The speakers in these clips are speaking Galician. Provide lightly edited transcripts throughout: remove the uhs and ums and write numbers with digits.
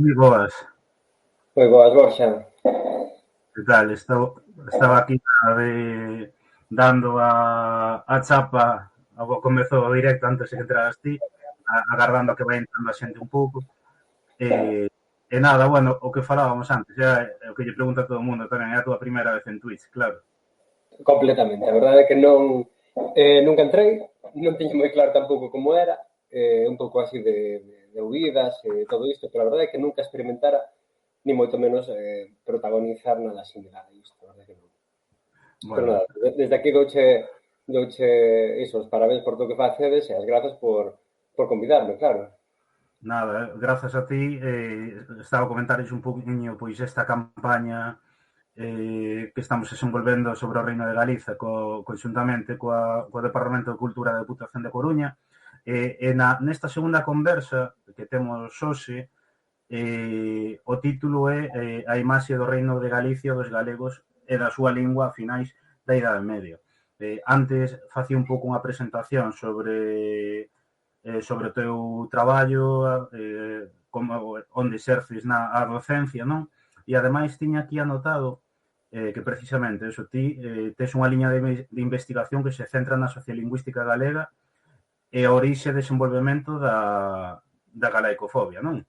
Moi boas, Moi boas, Borxa. que tal? Estaba aquí dando a chapa ao comezo o directo antes de que entraras ti, agardando a que vai entrando a xente un pouco. E, e nada, bueno, o que falábamos antes, é o que lle pregunta a todo o mundo tamén, é a túa primeira vez en Twitch, claro. Completamente. A verdade é que nunca entrei, non tiña moi claro tampouco como era, un pouco así de oídas e todo isto, pero a verdade é que nunca experimentara, ni moito menos protagonizar nada similar a isto, a verdade é que non. Pero Bueno, nada, desde aquí douche iso, os parabéns por todo o que facedes e as grazas por convidarme, claro. nada, grazas a ti, estaba a comentarles un poquinho pois esta campaña que estamos desenvolvendo sobre o Reino de Galiza conjuntamente coa Departamento de Cultura da Deputación de Coruña nesta segunda conversa que temos hoxe o título é a imaxe do Reino de Galicia dos galegos e da súa lingua a finais da Idade Media. Antes facía un pouco unha presentación sobre o teu traballo, como onde exerces a docencia, non? E ademais tiña aquí anotado que precisamente eso, ti tes unha liña de investigación que se centra na sociolingüística galega e a orixe e desenvolvemento da galaicofobia, non?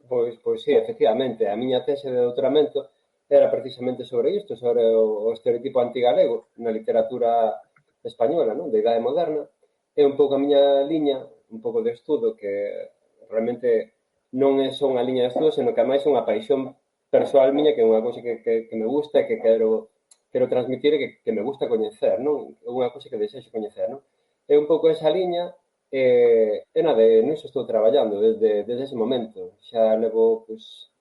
Pois sí, efectivamente, a miña tese de doutoramento era precisamente sobre isto, sobre o estereotipo antigalego na literatura española, non? Da Idade Moderna. É un pouco a miña liña, un pouco de estudo que realmente non é só unha liña de estudo, senón que máis é unha paixón persoal miña, que é unha cousa que me gusta e que quero transmitir e que me gusta coñecer, non? É unha cousa que desexo coñecer, non? É un pouco esa liña e nada, niso estou traballando desde ese momento. Xa levo, pois,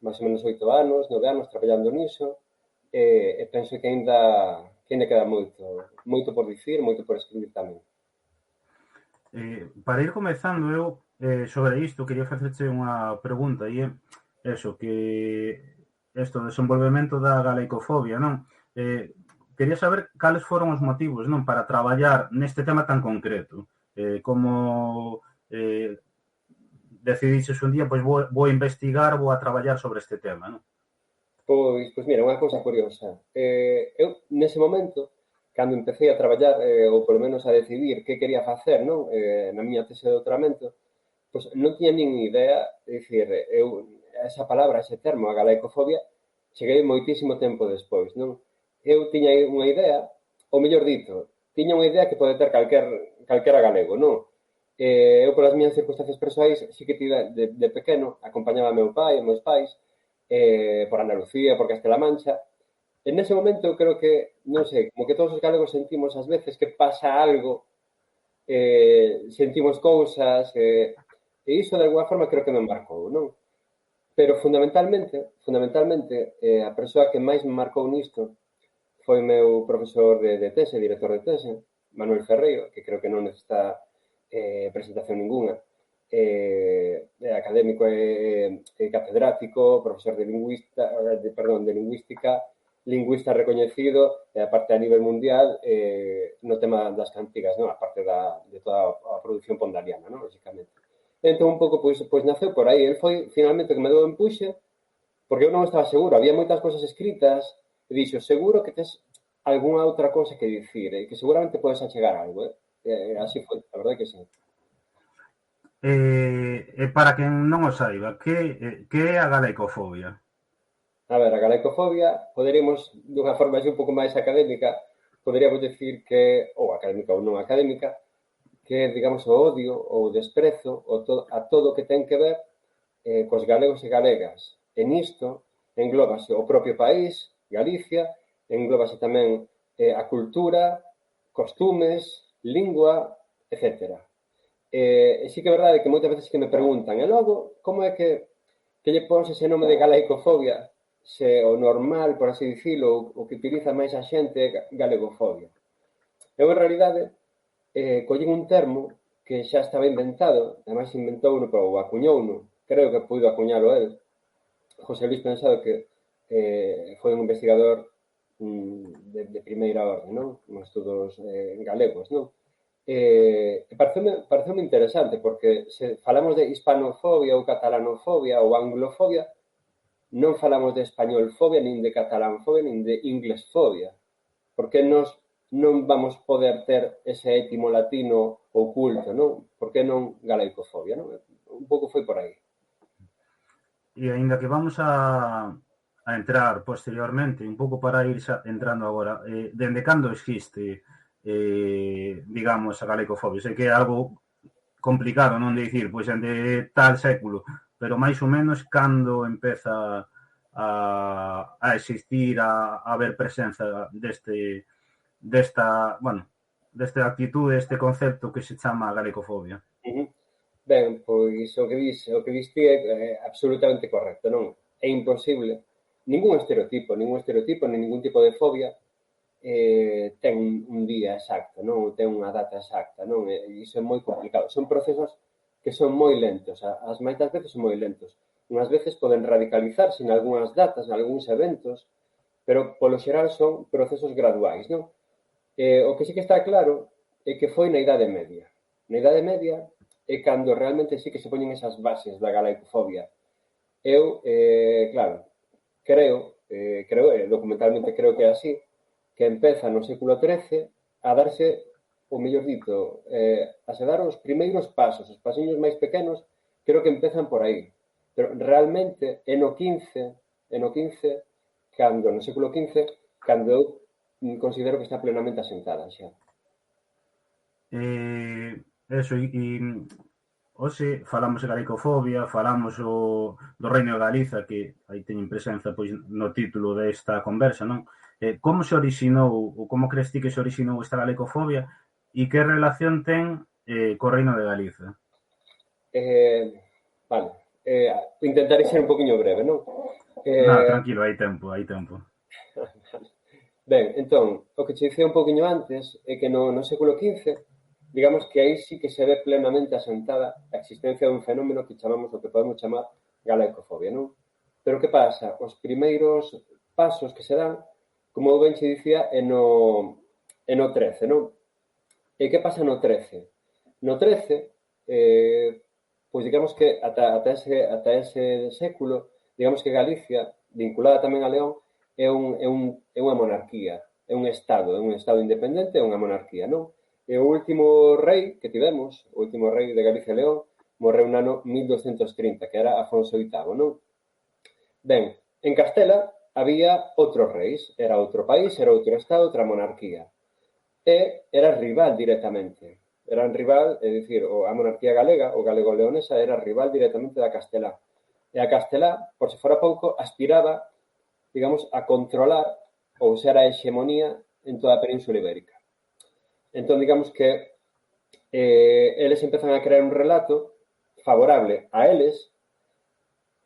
máis ou menos 8 anos, 9 anos traballando niso e penso que ainda queda moito por dicir, moito por escribir tamén. Para ir comezando, eu sobre isto quería facerche unha pregunta e é eso, que isto, o desenvolvemento da galaicofobia, non? Quería saber cales foron os motivos, non, para traballar neste tema tan concreto. Como decidiches un día, pois vou a investigar, vou a traballar sobre este tema, non? Pois mira, unha cousa curiosa. Eu, nese momento, cando empecé a traballar, ou polo menos a decidir que quería facer, non? Na miña tese de doutoramento, pois non tiña nin idea, é dicir, eu, esa palabra, ese termo, a galaicofobia, cheguei moitísimo tempo despois, non? Eu tiña unha idea, ou mellor dito, tiña unha idea que pode ter calquera galego, non? Eu, polas miñas circunstancias persoais, sí que tive de pequeno, acompañaba a meu pai e meus pais, por Andalucía, por Castela Mancha, en ese momento eu creo que, non sei, como que todos os galegos sentimos ás veces que pasa algo, sentimos cousas, e iso de alguma forma creo que me marcou, non? Pero fundamentalmente, a persoa que máis me marcou nisto foi o meu profesor de tese, director de tese, Manuel Ferreiro, que creo que non necesita presentación ninguna. É académico e catedrático, profesor de lingüística, lingüista recoñecido, e aparte a nivel mundial no tema das cantigas, non? Aparte de toda a produción pondariana, non? Lógicamente. Entón, un pouco, pois naceu por aí. El foi, finalmente, que me deu empuxe, porque eu non estaba seguro. Había moitas cousas escritas, e dixo, seguro que tes algunha outra cousa que dicir, e que seguramente podes achegar algo, así foi, a verdade que sí. Para quen non o saiba, que é a galaicofobia? A ver, a galaicofobia, poderíamos, dunha forma así un pouco máis académica, poderíamos decir que, ou académica ou non académica, que é, digamos, o odio ou o desprezo a todo o que ten que ver cos galegos e galegas. E nisto englóbase o propio país, Galicia, englóbase tamén a cultura, costumes, lingua, etcétera. E sí que é verdade que moitas veces que me preguntan, e logo, como é que lle pons ese nome de galaicofobia se o normal, por así dicilo, o que utiliza máis a xente é galegofobia? Eu, en realidade, collín un termo que xa estaba inventado, ademais inventouno, ou acuñouno, creo que puido acuñalo el, José Luis Pensado, que foi un investigador de primeira orde, non? Nos estudos galegos, non? Pareceume interesante, porque se falamos de hispanofobia ou catalanofobia ou anglofobia, non falamos de españolfobia, nin de catalanfobia, nin de inglesfobia. Por que nos non vamos poder ter ese étimo latino oculto, non? Por que non galaicofobia, non? Un pouco foi por aí. E aínda que vamos a entrar posteriormente, un pouco para ir xa entrando agora, dende cando existe, digamos, a galecofobia? Sei que é algo complicado, non de dicir, pois de tal século, pero máis ou menos cando empeza a existir, a haber presenza desta actitude, deste concepto que se chama galecofobia. Ben, pois o que diste é absolutamente correcto, non? É imposible. Ningún estereotipo, nin ningún tipo de fobia ten un día exacto, non? Ten unha data exacta, non? E iso é moi complicado. Son procesos que son moi lentos. As maitas veces son moi lentos. Unhas veces poden radicalizarse en algunhas datas, en algúns eventos, pero polo xeral son procesos graduais, non? O que sí que está claro é que foi na Idade Media. Na Idade Media é cando realmente sí que se poñen esas bases da galaicofobia. Eu, claro, documentalmente creo que é así, que empeza no século XIII a darse, o mellor dito, a se dar os primeiros pasos, os pasiños máis pequenos, creo que empezan por aí. Pero realmente é no XV, cando, no século XV, cando eu considero que está plenamente asentada xa. Eso, hoxe falamos de galicofobia, falamos do Reino de Galiza, que aí teñen presenza pois, no título desta conversa, non? Como se orixinou, ou como crees ti que se orixinou esta galicofobia e que relación ten co Reino de Galiza? Vale, intentarei ser un poquinho breve, non? Nada, tranquilo, hai tempo, hai tempo. Ben, entón, o que che dicía un poquinho antes é que no século XV, digamos que aí sí que se ve plenamente asentada a existencia dun fenómeno que chamamos o que podemos chamar galaicofobia, non? Pero que pasa? Os primeiros pasos que se dan, como ben che dicía, é no 13, non? E que pasa no 13? No 13, pois digamos que ata ese século, digamos que Galicia, vinculada tamén a León, é unha monarquía, é un estado independente, é unha monarquía, non? E o último rei que tivemos, o último rei de Galicia e León, morreu no ano 1230, que era Afonso VIII, non? Ben, en Castela había outros reis, era outro país, era outro estado, outra monarquía. E era rival directamente. Eran rival, é dicir, a monarquía galega, o galego-leonesa, era rival directamente da Castelá. E a Castelá, por se fora pouco, aspiraba, digamos, a controlar ou ser a hexemonía en toda a Península Ibérica. Entón, digamos que eles empezan a crear un relato favorable a eles,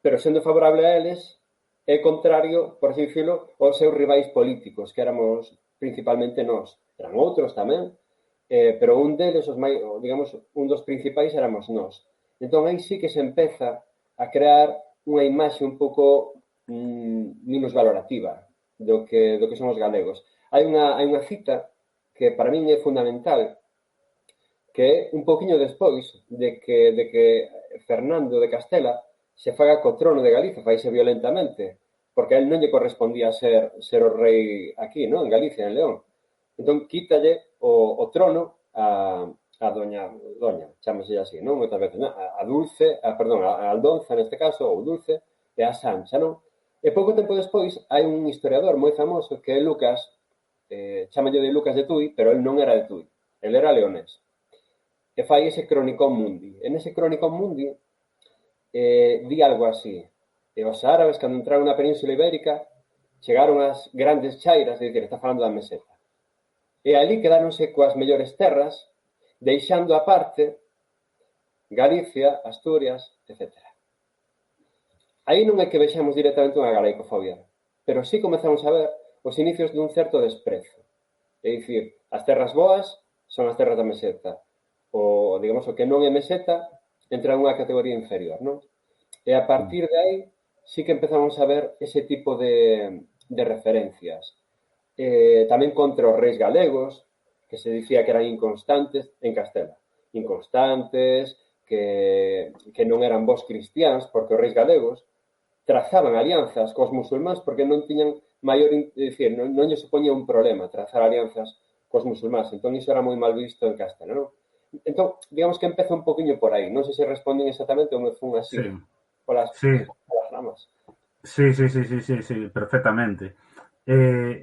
pero sendo favorable a eles, é contrario, por así dicirlo, aos seus rivais políticos, que éramos principalmente nós. Eran outros tamén, pero un deles, digamos, un dos principais éramos nós. Entón, aí sí que se empeza a crear unha imaxe un pouco minusvalorativa do que son os galegos. Hai unha cita que para min é fundamental, que é un poquinho despois de que Fernando de Castela se faga co trono de Galicia, faise violentamente, porque a él non lle correspondía ser o rei aquí, non? En Galicia, en León. Entón, quítalle o trono a doña, chámase así, non? Moitas veces, non? A Dulce, a Aldonza, neste caso, ou Dulce, e a Sancha, non? E pouco tempo despois, hai un historiador moi famoso que é Lucas, chámalle de Lucas de Tui, pero el non era de Tui, el era leonés. E fai ese Cronicón Mundi. En ese Cronicón Mundi di algo así. E os árabes, cando entraron na Península Ibérica, chegaron ás grandes chairas, é dicir, está falando da meseta. E ali quedáronse coas mellores terras, deixando aparte Galicia, Asturias, etc. Aí non é que vexamos directamente unha galaicofobia, pero sí comezamos a ver os inicios dun certo desprezo. É dicir, as terras boas son as terras da meseta. Digamos, o que non é meseta entra nunha categoría inferior, non? E a partir de aí sí que empezamos a ver ese tipo de referencias. Tamén contra os reis galegos, que se dicía que eran inconstantes en Castela. Inconstantes, que non eran bons cristiáns, porque os reis galegos trazaban alianzas cos musulmáns porque non tiñan maior, dicir, non lle supoñía un problema trazar alianzas cos musulmáns. Entón, iso era moi mal visto en Castela, non? Entón, digamos que empeza un poquinho por aí. Non sei se responden exactamente ou me fun así Sí, polas sí, ramas. sí, perfectamente.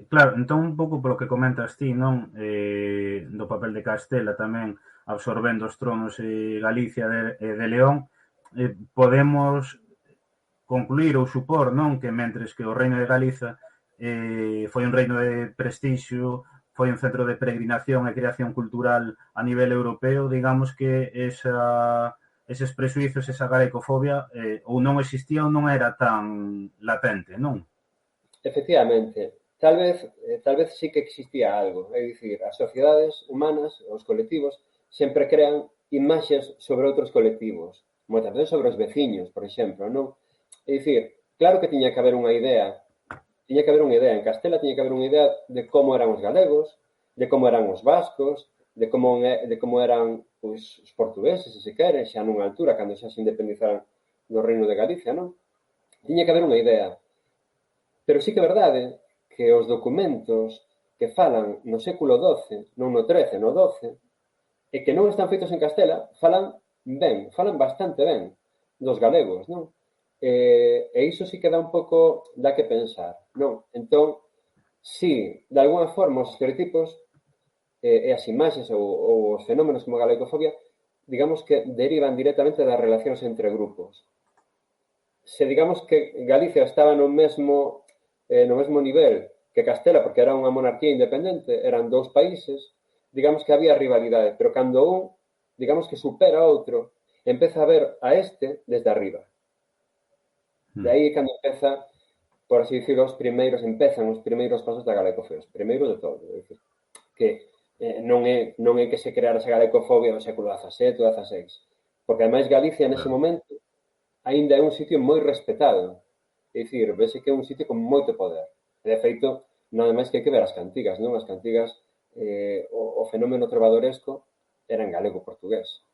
Claro, entón un pouco polo que comentas ti, non? Do papel de Castela tamén absorbendo os tronos Galicia de León, podemos concluir ou supor, non, que mentres que o reino de Galiza foi un reino de prestixio, foi un centro de peregrinación e creación cultural a nivel europeo, digamos que eses presuizos, esa galecofobia, ou non existía ou non era tan latente, non? Efectivamente, tal vez sí que existía algo. É dicir, as sociedades humanas, os colectivos, sempre crean imaxes sobre outros colectivos. Moitas veces sobre os veciños, por exemplo, non? É dicir, claro que tiña que haber unha idea. Tiña que haber unha idea. En Castela tiña que haber unha idea de como eran os galegos, de como eran os vascos, de como eran os portugueses, se quere, xa nunha altura, cando xa se independizaran do Reino de Galicia, non? Tiña que haber unha idea. Pero sí que é verdade que os documentos que falan no século XII, non no XIII, no XII, e que non están feitos en Castela, falan bastante ben dos galegos, non? E iso sí que dá un pouco dá que pensar, non? Entón, sí, de alguna forma os estereotipos e as imaxes ou os fenómenos como a galegofobia, digamos que derivan directamente das relacións entre grupos. Se digamos que Galicia estaba no mesmo nivel que Castela, porque era unha monarquía independente, eran dous países, digamos que había rivalidade, pero cando un, digamos que supera a outro, empeza a ver a este desde arriba. De aí cando empeza, por así dicirlo, empezan os primeiros pasos da galecofobia, os primeiros de todo, é dicir, que non é que se creara esa galecofobia no século XVII ou XVI, porque ademais Galicia nese Claro. momento aínda é un sitio moi respetado. É dicir, vese que é un sitio con moito poder. E, de feito, nada máis que hai que ver as cantigas, non? As cantigas, o fenómeno trovadoresco era en galego-portugués,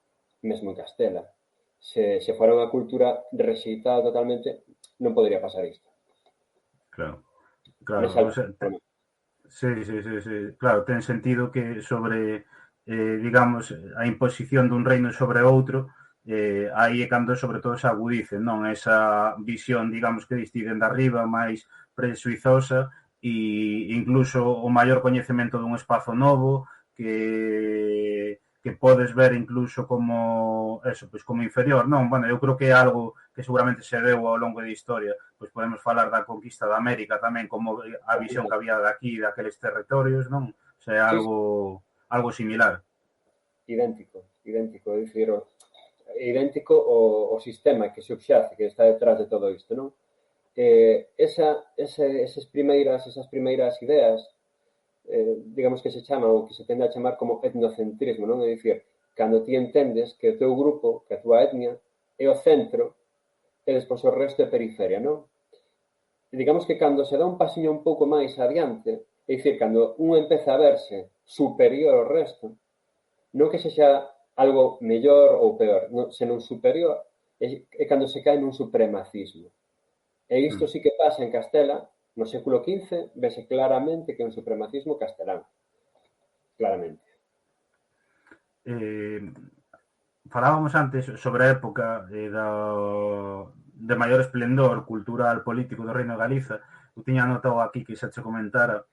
mesmo en Castela. Se fora unha cultura rexeitada totalmente, non podría pasar isto. Claro, claro. Nesa O sea, sí. Claro, ten sentido que sobre, digamos, a imposición dun reino sobre outro, aí é cando sobre todo se agudice, non? Esa visión, digamos, que distinguen de arriba, máis presuizosa e incluso o maior coñecemento dun espazo novo que podes ver incluso como eso, pois como inferior, non? Bueno, eu creo que é algo que seguramente se deu ao longo da historia, pois podemos falar da conquista da América tamén, como a visión que había daqui, daqueles territorios, non? O sea, Sí, algo similar. idéntico, é dicir, idéntico o sistema que subxace, que está detrás de todo isto, non? Esas primeiras ideas, digamos que se chama ou que se tende a chamar como etnocentrismo, non? É dicir, cando ti entendes que o teu grupo, que a túa etnia, é o centro e despois o resto é periferia, non? E digamos que cando se dá un pasiño un pouco máis adiante, é dicir, cando un empeza a verse superior ao resto, non que sexa algo mellor ou peor, non, senón superior, é cando se cae nun supremacismo. E isto sí que pasa en Castela, no século XV, vese claramente que é un supremacismo castelán. Claramente. Falábamos antes sobre a época de maior esplendor cultural político do Reino de Galiza. Eu tiña anotado aquí que xa che comentara,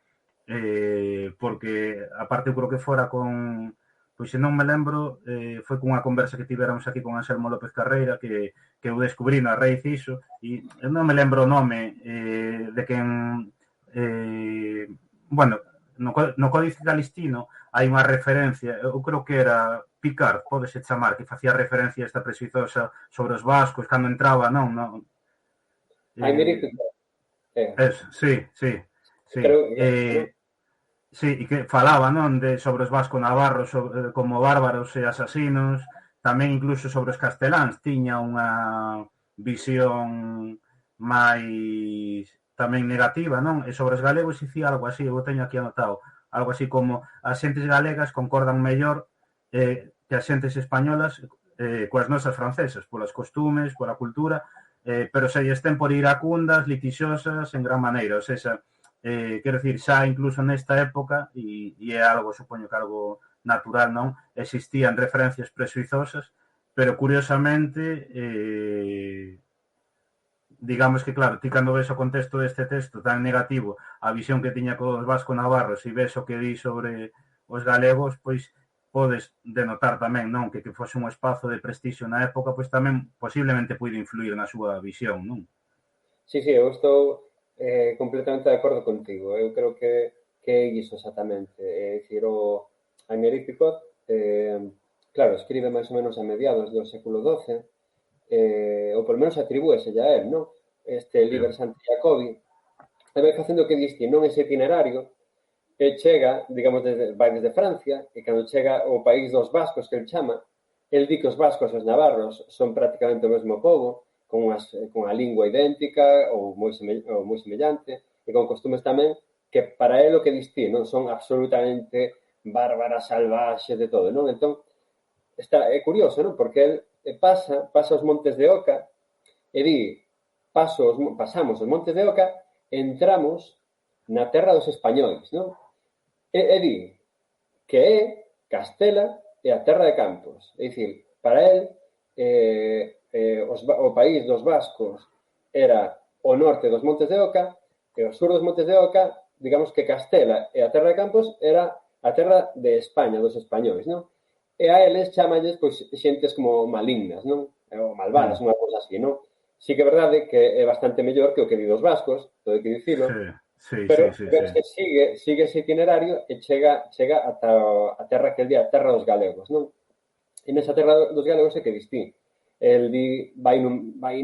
porque aparte eu creo que fora con, pois se non me lembro, foi cunha conversa que tivéramos aquí con Anselmo López Carreira que eu descubrí na raíz iso, e eu non me lembro o nome de quen, bueno, no Códice Calistino hai unha referencia, eu creo que era Picard, pódese chamar, que facía referencia a esta presuizosa sobre os vascos cando entraba, non? Aymeric, Sí. creo, Sí, e que falaba, non, sobre os vasco-navarros como bárbaros e asasinos, tamén incluso sobre os casteláns, tiña unha visión máis tamén negativa, non? E sobre os galegos dicía algo así, eu teño aquí anotado. algo así como as xentes galegas concordan mellor que as xentes españolas coas nosas francesas, polas costumes, pola cultura, pero se lles ten por iracundas, litixosas, en gran maneira, ou seja, quero dicir, xa incluso nesta época, e é algo, supoño que algo natural, non? Existían referencias presuizosas, pero curiosamente digamos que, claro, ti cando ves o contexto deste texto tan negativo, a visión que tiña cos vasco-navarros e ves o que di sobre os galegos, pois podes denotar tamén, non, que fose un espazo de prestixio na época, pois tamén posiblemente puido influir na súa visión, non? Sí, sí, eu estou completamente de acordo contigo. Eu creo que é iso exactamente. É dicir, a Aymeric Picot, claro, escribe máis ou menos a mediados do século XII, ou polo menos atribúese a él, non? Este Liber Santi Jacobi, e vai facendo que diste, non ese itinerario, e chega, digamos, vai desde Francia, e cando chega ao país dos vascos, que el chama, el di que os vascos e os navarros son prácticamente o mesmo povo, con a lingua idéntica ou moi semellante, e con costumes tamén que para él o que distí, non son absolutamente bárbaras, salvaxes, de todo, non? Entón, é curioso, non? Porque el pasa os montes de Oca e di, pasamos os montes de Oca e entramos na terra dos españois, non? E di que é Castela e a terra de Campos. É dicir, para él, o país dos vascos era o norte dos Montes de Oca e o sur dos Montes de Oca, digamos que Castela e a terra de Campos era a terra de España, dos españois, non? E a eles chamalles, pois, xentes como malignas, non? Ou malvadas, unha cousa así, non? Sí que é verdade que é bastante mellor que o que di dos vascos, todo hai que dicilo, pero ves que sigue ese itinerario e chega ata a terra que el di, a terra dos galegos, non? E nesa terra dos galegos é que distí. El di, vai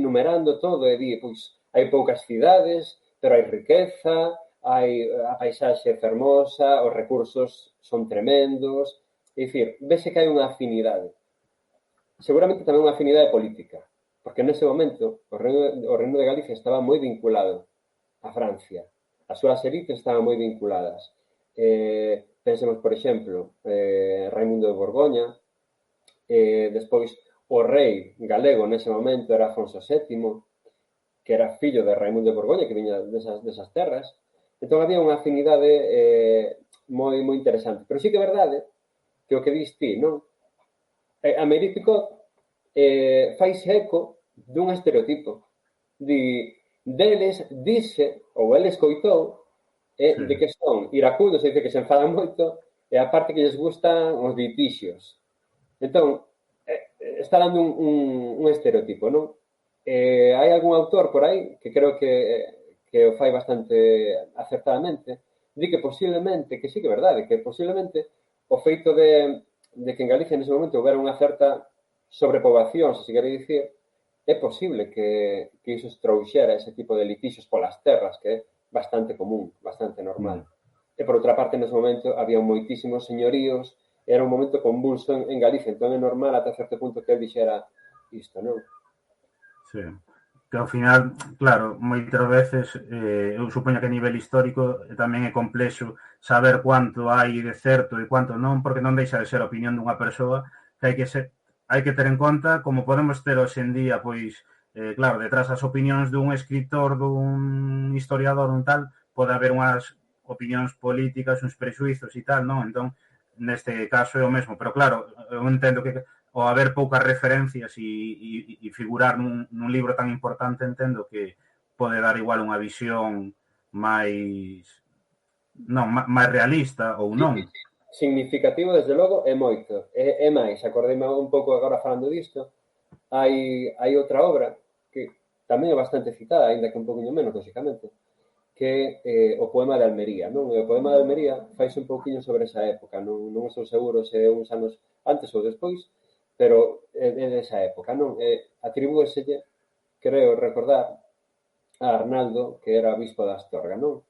numerando todo e di, pois, hai poucas cidades, pero hai riqueza, a paisaxe é fermosa, os recursos son tremendos, é dicir, vese que hai unha afinidade. Seguramente tamén unha afinidade política, porque nese momento o Reino de Galicia estaba moi vinculado a Francia. As súas elites estaban moi vinculadas. Pensemos, por exemplo, Raimundo de Borgoña, despois o rei galego nese momento era Afonso VII, que era fillo de Raimundo de Borgoña, que viña desas terras. Entón había unha afinidade moi interesante. Pero sí que é verdade que o que dis ti, non? A Aymeric Picot faise eco dun estereotipo. Deles dice, ou ele escoitou, de que son iracundos, dice que se enfadan moito, e a parte que lles gustan os litixios. Entón, está dando un estereotipo, non? Hai algún autor por aí que creo que o fai bastante acertadamente, di que posiblemente, que sí que é verdade, que posiblemente o feito de que en Galicia nese momento houbera unha certa sobrepoboación, se quere dicir, é posible que iso trouxera ese tipo de litixios polas terras, que é bastante común, bastante normal. E por outra parte, nese momento, había moitísimos señoríos, era un momento convulso en Galicia, entón é normal ata certo punto que el dixera isto, non? Sí, que ao final, claro, moitas veces eu supoño que a nivel histórico tamén é complexo saber cuánto hai de certo e cuánto non, porque non deixa de ser a opinión dunha persoa que hai que ter en conta como podemos ter hoxe en día, pois, claro, detrás das opinións dun escritor, dun historiador, un tal, pode haber unhas opinións políticas, uns prexuizos e tal, non? Entón, neste caso é o mesmo, pero claro, eu entendo que o haber poucas referencias e figurar nun libro tan importante, entendo que pode dar igual unha visión máis máis realista ou non. Significativo, desde logo, é moito. É máis, acordeime un pouco agora falando disto, hai outra obra que tamén é bastante citada, aínda que un pouquinho menos, lógicamente, que é o poema de Almería, non? E o poema de Almería faise un pouquinho sobre esa época, non estou seguro se é uns anos antes ou despois, pero é desa época, non? Atribúeselle, creo recordar, a Arnaldo, que era bispo de Astorga, non?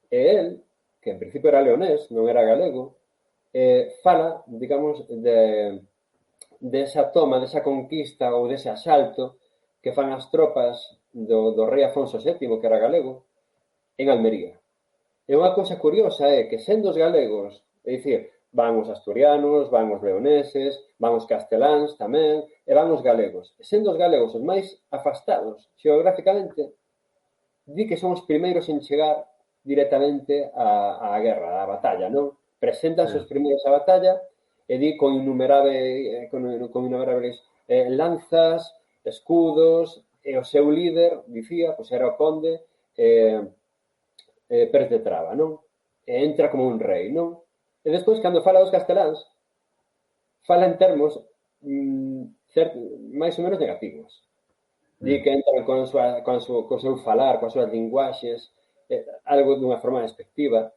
E el, que en principio era leonés, non era galego, fala, digamos, desa toma, desa conquista ou dese asalto que fan as tropas do rei Afonso VII, que era galego, en Almería. E unha cousa curiosa é que, sendo os galegos, é dicir, van os asturianos, van os leoneses, van os casteláns tamén, e van os galegos. E sendo os galegos os máis afastados xeográficamente, di que son os primeiros en chegar directamente á guerra, á batalla, non? Preséntanse Sí. os primeiros á batalla e di con innumerables lanzas, escudos, e o seu líder, dicía, pois era o conde Pérez de Traba, non? E entra como un rei, non? E despois, cando fala dos casteláns, fala en termos máis ou menos negativos. Di que entran co seu falar, coas súas linguaxes, algo dunha forma despectiva,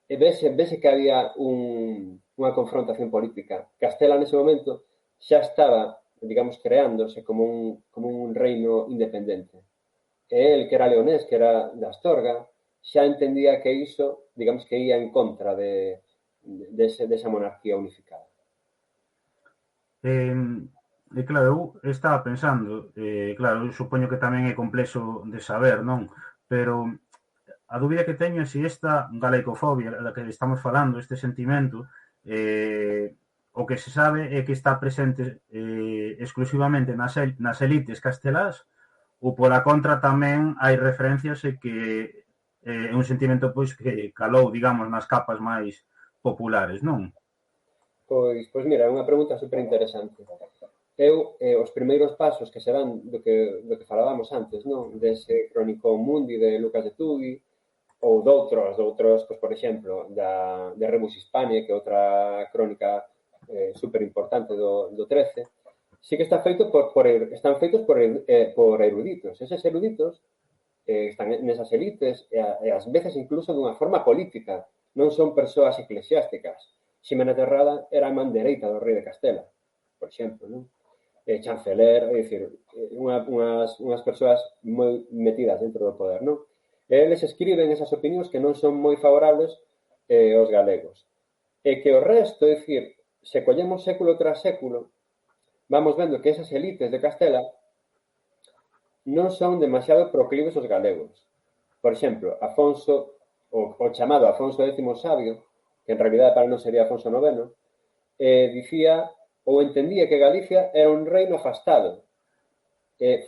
e vese que había unha confrontación política. Castela, nese momento, xa estaba, digamos, creándose como un reino independente. E el, que era leonés, que era de Astorga, xa entendía que iso, digamos, que ia en contra desa monarquía unificada. Claro, eu estaba pensando, claro, eu supoño que tamén é complexo de saber, non? Pero a dúbida que teño é se esta galaicofobia da que estamos falando, este sentimento, o que se sabe é que está presente exclusivamente nas elites castelás, ou pola contra tamén hai referencias e que é un sentimento pois que calou, digamos, nas capas máis populares, non? Pois mira, é unha pregunta super interesante. Eu, os primeiros pasos que serán do que falábamos antes, non? Dese Crónico Mundi de Lucas de Tugi, ou doutros, pois, por exemplo, de Rebus Hispaniae, que é outra crónica super importante do 13, sí que están feitos están feitos por eruditos. Eses eruditos están nesas elites e ás veces incluso dunha forma política. Non son persoas eclesiásticas. Ximena Terrada era a man dereita do rei de Castela, por exemplo, non? Chanceler, é dicir, unhas persoas moi metidas dentro do poder, non? E eles escriben esas opinións que non son moi favorables aos galegos. E que o resto, é dicir, se collemos século tras século, vamos vendo que esas elites de Castela non son demasiado proclives aos galegos. Por exemplo, Afonso, o chamado Afonso X Sabio, que en realidad para non sería Afonso IX, dicía ou entendía que Galicia era un reino afastado.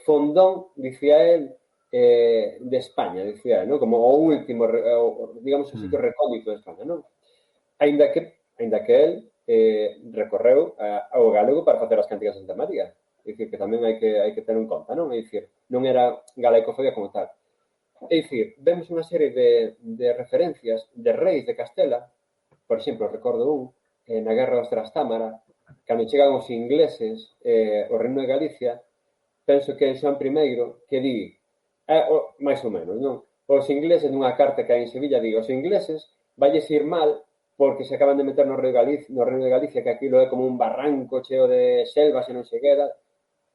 Fondón, dicía él, de España, dicía él, ¿no? Como o último, digamos, o sitio recóndito de España, non? Ainda que él recorreu ao galego para facer as cánticas de Santa María. É dicir, que tamén hai que ter en conta, non? É dicir, non era galaicofobia como tal. É dicir, vemos unha serie de referencias de reis de Castela, por exemplo, recordo na Guerra dos Trastámara, cando chegan os ingleses ao Reino de Galicia, penso que é Xoán I que di, máis ou menos, non? Os ingleses, nunha carta que hai en Sevilla, di, os ingleses valles ir mal porque se acaban de meter no Reino de Galicia, que aquilo é como un barranco cheo de selvas e non se queda.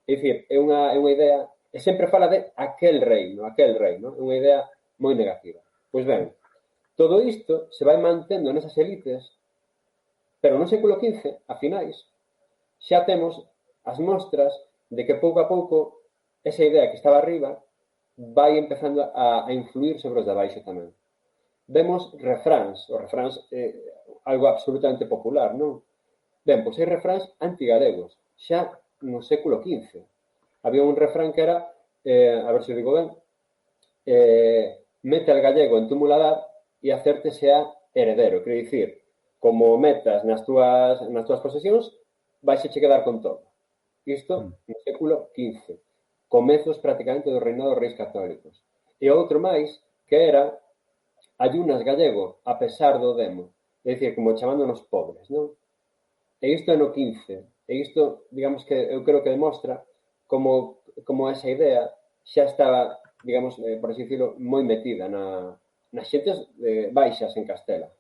É dicir, é unha idea, e sempre fala de aquel reino, é unha idea moi negativa. Pois ben, todo isto se vai mantendo nesas elites, pero no século XV, a finais, xa temos as mostras de que pouco a pouco esa idea que estaba arriba vai empezando a influir sobre os de abaixo tamén. Vemos refráns, os refráns algo absolutamente popular, non? Ben, pois hai refráns antigalegos, xa no século XV. Había un refrán que era, a ver se o digo ben, mete al gallego en tu muladar e hacerte sea heredero. Quer dicir, como metas nas túas posesións, vais a che quedar con todo. Isto no século XV. Comezos prácticamente do reinado dos reis católicos. E outro máis, que era ayunas gallego a pesar do demo. É dicir, como chamándonos pobres, non? E isto é no XV. E isto, digamos que eu creo que demostra como esa idea xa estaba, digamos, por así decirlo, moi metida nas xentes baixas en Castela.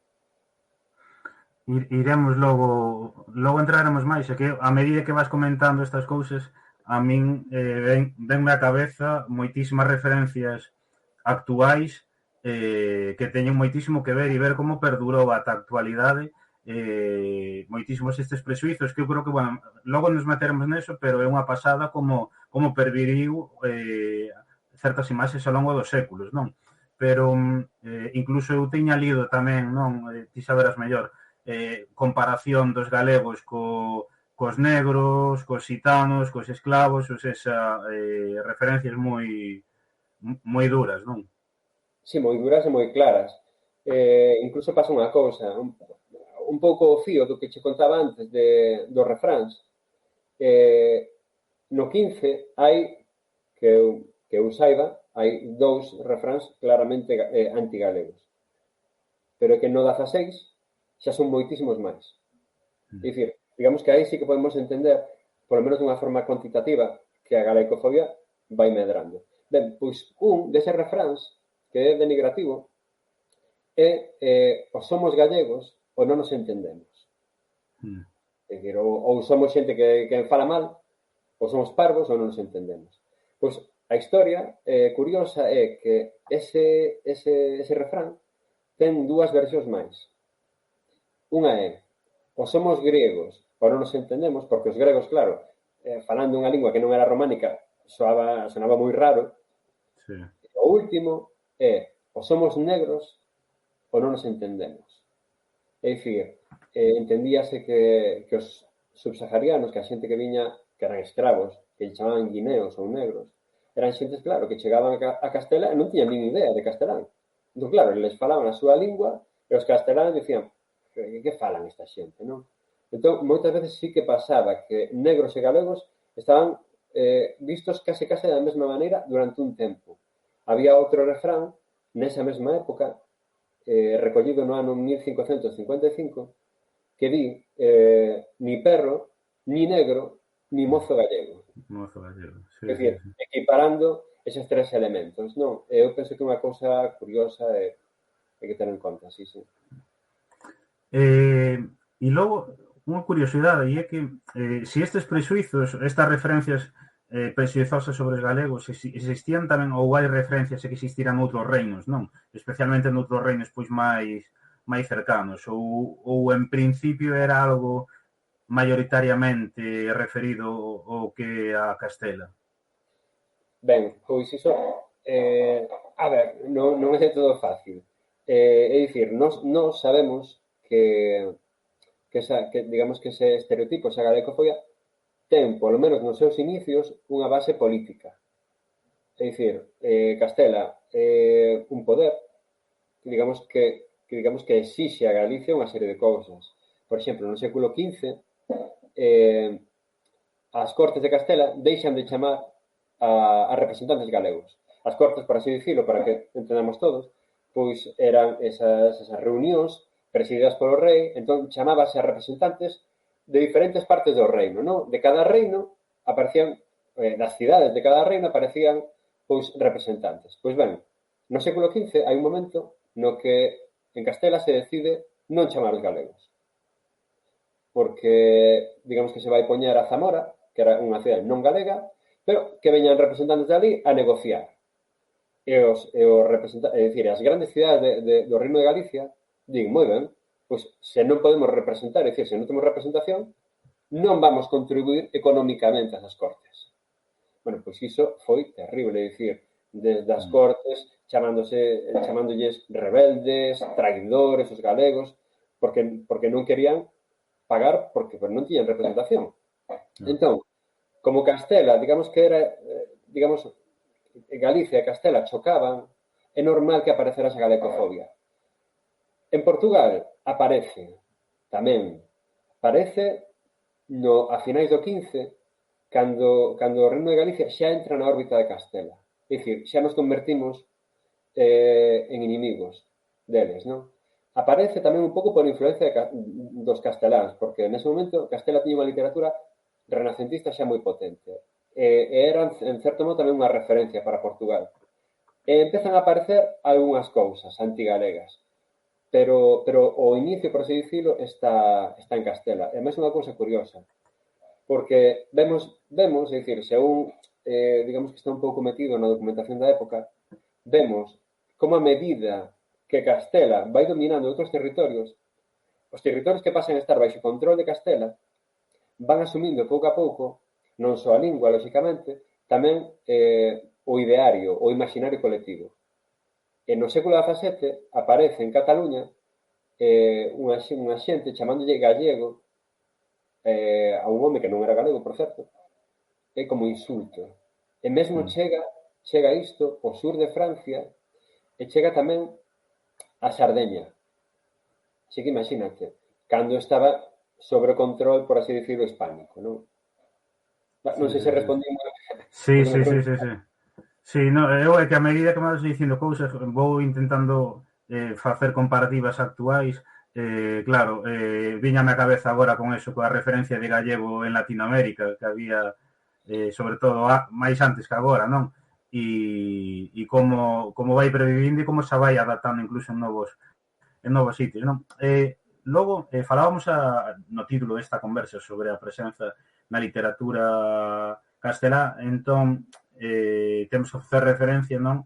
Iremos logo entraremos máis, é que a medida que vas comentando estas cousas, a min venme á cabeza moitísimas referencias actuais que teñen moitísimo que ver e ver como perdurou ata a actualidade moitísimos estes presuizos que eu creo que, bueno, logo nos meteremos neso, pero é unha pasada como perviriu certas imaxes ao longo dos séculos, non? pero incluso eu tiña lido tamén, non, ti saberás mellor, comparación dos galegos cos negros, cos xitanos, cos esclavos, ou seja, referencias moi duras, non? Sí, moi duras e moi claras. Incluso pasa unha cousa, un pouco o fío do que che contaba antes dos refráns. Eh, no 15 hai, que eu saiba, hai dous refráns claramente antigalegos. Pero é que no 16 xa son moitísimos máis. É dicir, digamos que aí sí que podemos entender, polo menos dunha forma cuantitativa, que a galecofobia vai medrando. Ben, pois un deses refráns que é denigrativo é ou somos gallegos ou non nos entendemos. É dicir, ou somos xente que fala mal, ou somos parvos ou non nos entendemos. Pois a historia curiosa é que ese refrán ten dúas versións máis. Unha é, ou somos griegos ou non nos entendemos, porque os gregos, claro, falando unha lingua que non era románica, sonaba moi raro. Sí. O último é, ou somos negros ou non nos entendemos. É dicir, entendíase que os subsaharianos, que a xente que viña, que eran escravos, que lle chamaban guineos ou negros, eran xentes, claro, que chegaban a Castela e non tiñan nin idea de castelán. Entón, claro, les falaban a súa lingua e os casteláns dicían, que falan esta xente, non? Entón, moitas veces sí que pasaba que negros e galegos estaban vistos case da mesma maneira durante un tempo. Había outro refrán nesa mesma época, recollido no ano 1555, que di ni perro, ni negro, ni mozo gallego. Mozo gallego, sí, É dicir, sí. equiparando eses tres elementos, non? Eu penso que é unha cousa curiosa e hai que ter en conta, sí, sí. E logo, unha curiosidade, e é que se estes prexuizos, estas referencias prexuizosas sobre os galegos existían tamén ou hai referencias a que existiran outros reinos, non? Especialmente noutros reinos pois máis cercanos, ou en principio era algo maioritariamente referido ao que a Castela. Ben, pois iso, a ver, non é todo fácil. É dicir, nos sabemos que digamos que ese estereotipo, esa galecofobia, ten, polo menos nos seus inicios, unha base política. É dicir, Castela é un poder digamos que exixe a Galicia unha serie de cousas. Por exemplo, no século XV, as Cortes de Castela deixan de chamar a representantes galegos. As Cortes, por así dicilo, para que entendamos todos, pois eran esas reunións presididas polo rei, entón chamábase a representantes de diferentes partes do reino, non? De cada reino aparecían, das cidades de cada reino aparecían pois representantes. Pois ben, no século XV hai un momento no que en Castela se decide non chamar os galegos. Porque, digamos que se vai poñer a Zamora, que era unha cidade non galega, pero que veñan representantes de ali a negociar. É dicir, as grandes cidades do Reino de Galicia din, moi ben, pois se non podemos representar, é dicir, se non temos representación, non vamos contribuir económicamente ás Cortes. Bueno, pois iso foi terrible, é dicir, desde as Cortes chamándolles rebeldes, traidores, os galegos, porque non querían pagar porque non tiñan representación. Entón, como Castela, digamos que era, Galicia e Castela chocaban, é normal que aparecera esa galecofobia. En Portugal aparece tamén, a finais do 15, cando o Reino de Galicia xa entra na órbita de Castela. É dicir, xa nos convertimos en inimigos deles, non? Aparece tamén un pouco por influencia dos casteláns, porque nese momento Castela tiña unha literatura renacentista xa moi potente. E eran, en certo modo, tamén unha referencia para Portugal. E empezan a aparecer algunhas cousas antigalegas, pero o inicio, por así dicilo, está en Castela. E máis unha cousa curiosa, porque vemos, é dicir, se un, digamos que está un pouco metido na documentación da época, vemos como a medida que Castela vai dominando outros territorios, os territorios que pasan a estar baixo control de Castela van asumindo pouco a pouco, non só a lingua, lóxicamente, tamén o ideario, o imaginario colectivo. E no século XVII aparece en Cataluña unha xente chamándolle gallego a un home que non era galego, por certo, é como insulto. E mesmo Mm. chega isto ao sur de Francia e chega tamén a Sardeña. Así que imagínate, cando estaba sobre o control, por así decirlo, hispánico, non? Sí, Non sei sí, se sí. respondí o Sí, que me sí, sí, sí, preguntaste. sí. Sí, no, eu é que a medida que me vas dicindo cousas vou intentando facer comparativas actuais. Claro, viñame a cabeza agora con eso, coa referencia de gallego en Latinoamérica, que había sobre todo máis antes que agora, non? E como vai previvindo e como se vai adaptando incluso en novos sitios, non? Logo, falábamos no título desta conversa sobre a presenza na literatura castelá, entón, temos que facer referencia, non,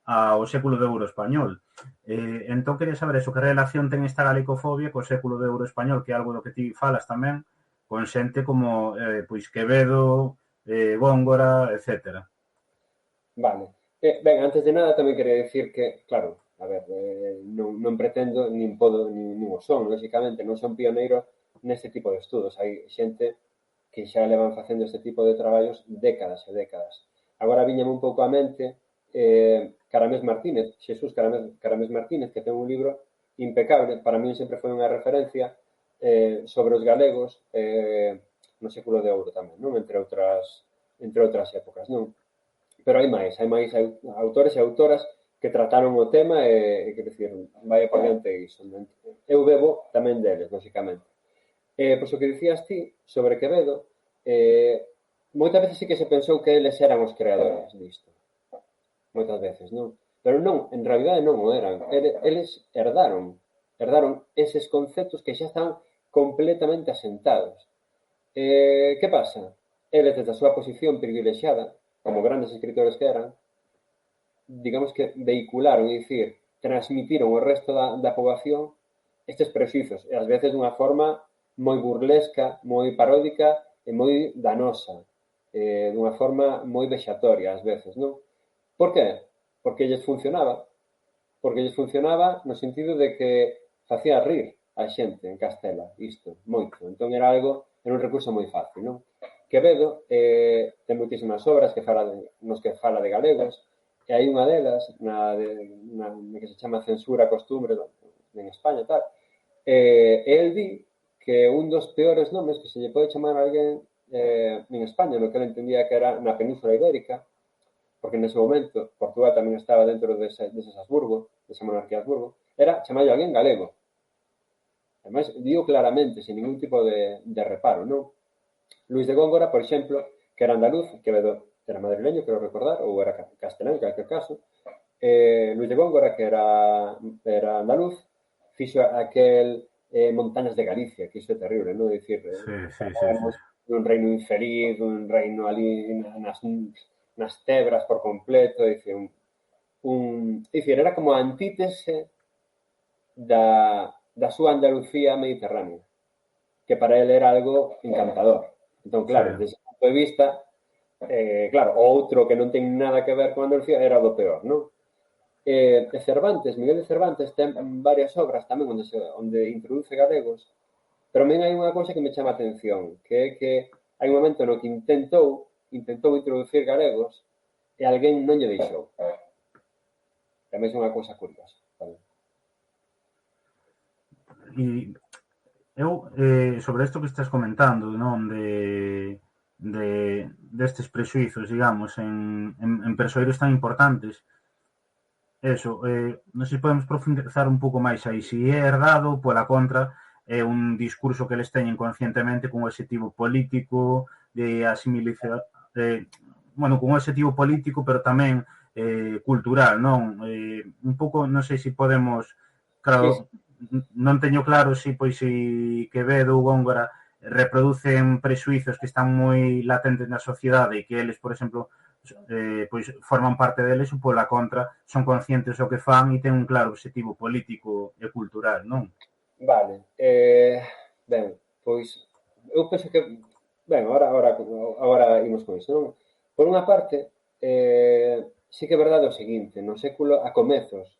ao século de ouro español. Entón, quería saber eso, que relación ten esta galicofobia co século de ouro español, que é algo do que ti falas tamén, con xente como, pois, Quevedo, Góngora, etcétera. Vale. Ben, antes de nada tamén quería decir que, claro, a ver, non pretendo, nin o son, lógicamente, non son pioneiros neste tipo de estudos. Hai xente que xa levan facendo este tipo de traballos décadas e décadas. Agora viñame un pouco á mente Caramés Martínez, Xesús Caramés Martínez, que ten un libro impecable, para min sempre foi unha referencia sobre os galegos no século de ouro tamén, non? Entre outras épocas, non? Pero hai máis autores e autoras que trataron o tema quero dicir, vai por diante iso. Eu bebo tamén deles, lógicamente. Pois o que dicías ti sobre Quevedo, moitas veces sí que se pensou que eles eran os creadores disto. Moitas veces, non? Pero non, en realidade non o eran. Eles herdaron eses conceptos que xa están completamente asentados. Que pasa? Eles, desde a súa posición privilexiada, como grandes escritores que eran, digamos que vehicularon, é dicir, transmitiron ao resto da poboación estes prexuizos, e ás veces dunha forma moi burlesca, moi paródica e moi danosa, dunha forma moi vexatoria ás veces, non? Por que? Porque lles funcionaba no sentido de que facía rir a xente en Castela, isto, moito. Entón era un recurso moi fácil, non? Quevedo ten moitísimas obras nos que fala de galegos, e hai unha delas, na que se chama Censura a Costumbre en España, tal, el di que un dos peores nomes que se lle pode chamar a alguén en España, no que ele entendía que era na Península Ibérica, porque nese momento Portugal tamén estaba dentro deses Habsburgo, desa monarquía Habsburgo, era chamarlle a alguén galego. Ademais, digo claramente, sin ningún tipo de reparo, non? Luis de Góngora, por exemplo, que era andaluz, Quevedo era madrileño, quero recordar, ou era castelán, en calquer caso. Luis de Góngora, que era andaluz, fixo aquel Montañas de Galicia, que iso é terrible, non? Dicir, Sí, sí, sí, sí. falamos dun reino infeliz, dun reino ali nas tebras por completo, dicir, dicir, era como a antítese da súa Andalucía mediterránea, que para ele era algo encantador. Entón, Sí. claro, desde ese punto de vista, claro, o outro que non ten nada que ver con Andalucía era do peor, non? Miguel de Cervantes ten varias obras tamén onde introduce galegos, pero tamén hai unha cousa que me chama a atención, que é que hai un momento no que intentou introducir galegos e alguén non lle deixou. Tamén é unha cousa curiosa. Vale? E eu, sobre isto que estás comentando, non, destes prexuizos, digamos, en persoeiros tan importantes, eso, non sei se podemos profundizar un pouco máis aí, se é herdado, pola contra, é un discurso que eles teñen conscientemente con un objetivo político, de asimilación, bueno, con un objetivo político, pero tamén cultural, non? Un pouco, non sei se podemos, Sí, sí. claro, non teño claro se pois se Quevedo ou Góngora reproducen prexuizos que están moi latentes na sociedade e que eles, por exemplo, pois forman parte deles ou pola contra son conscientes do que fan e ten un claro objetivo político e cultural, non? Vale. Ben, pois eu penso que ben, agora imos con iso, non? Por unha parte, sí que é verdade o seguinte, no século a comezos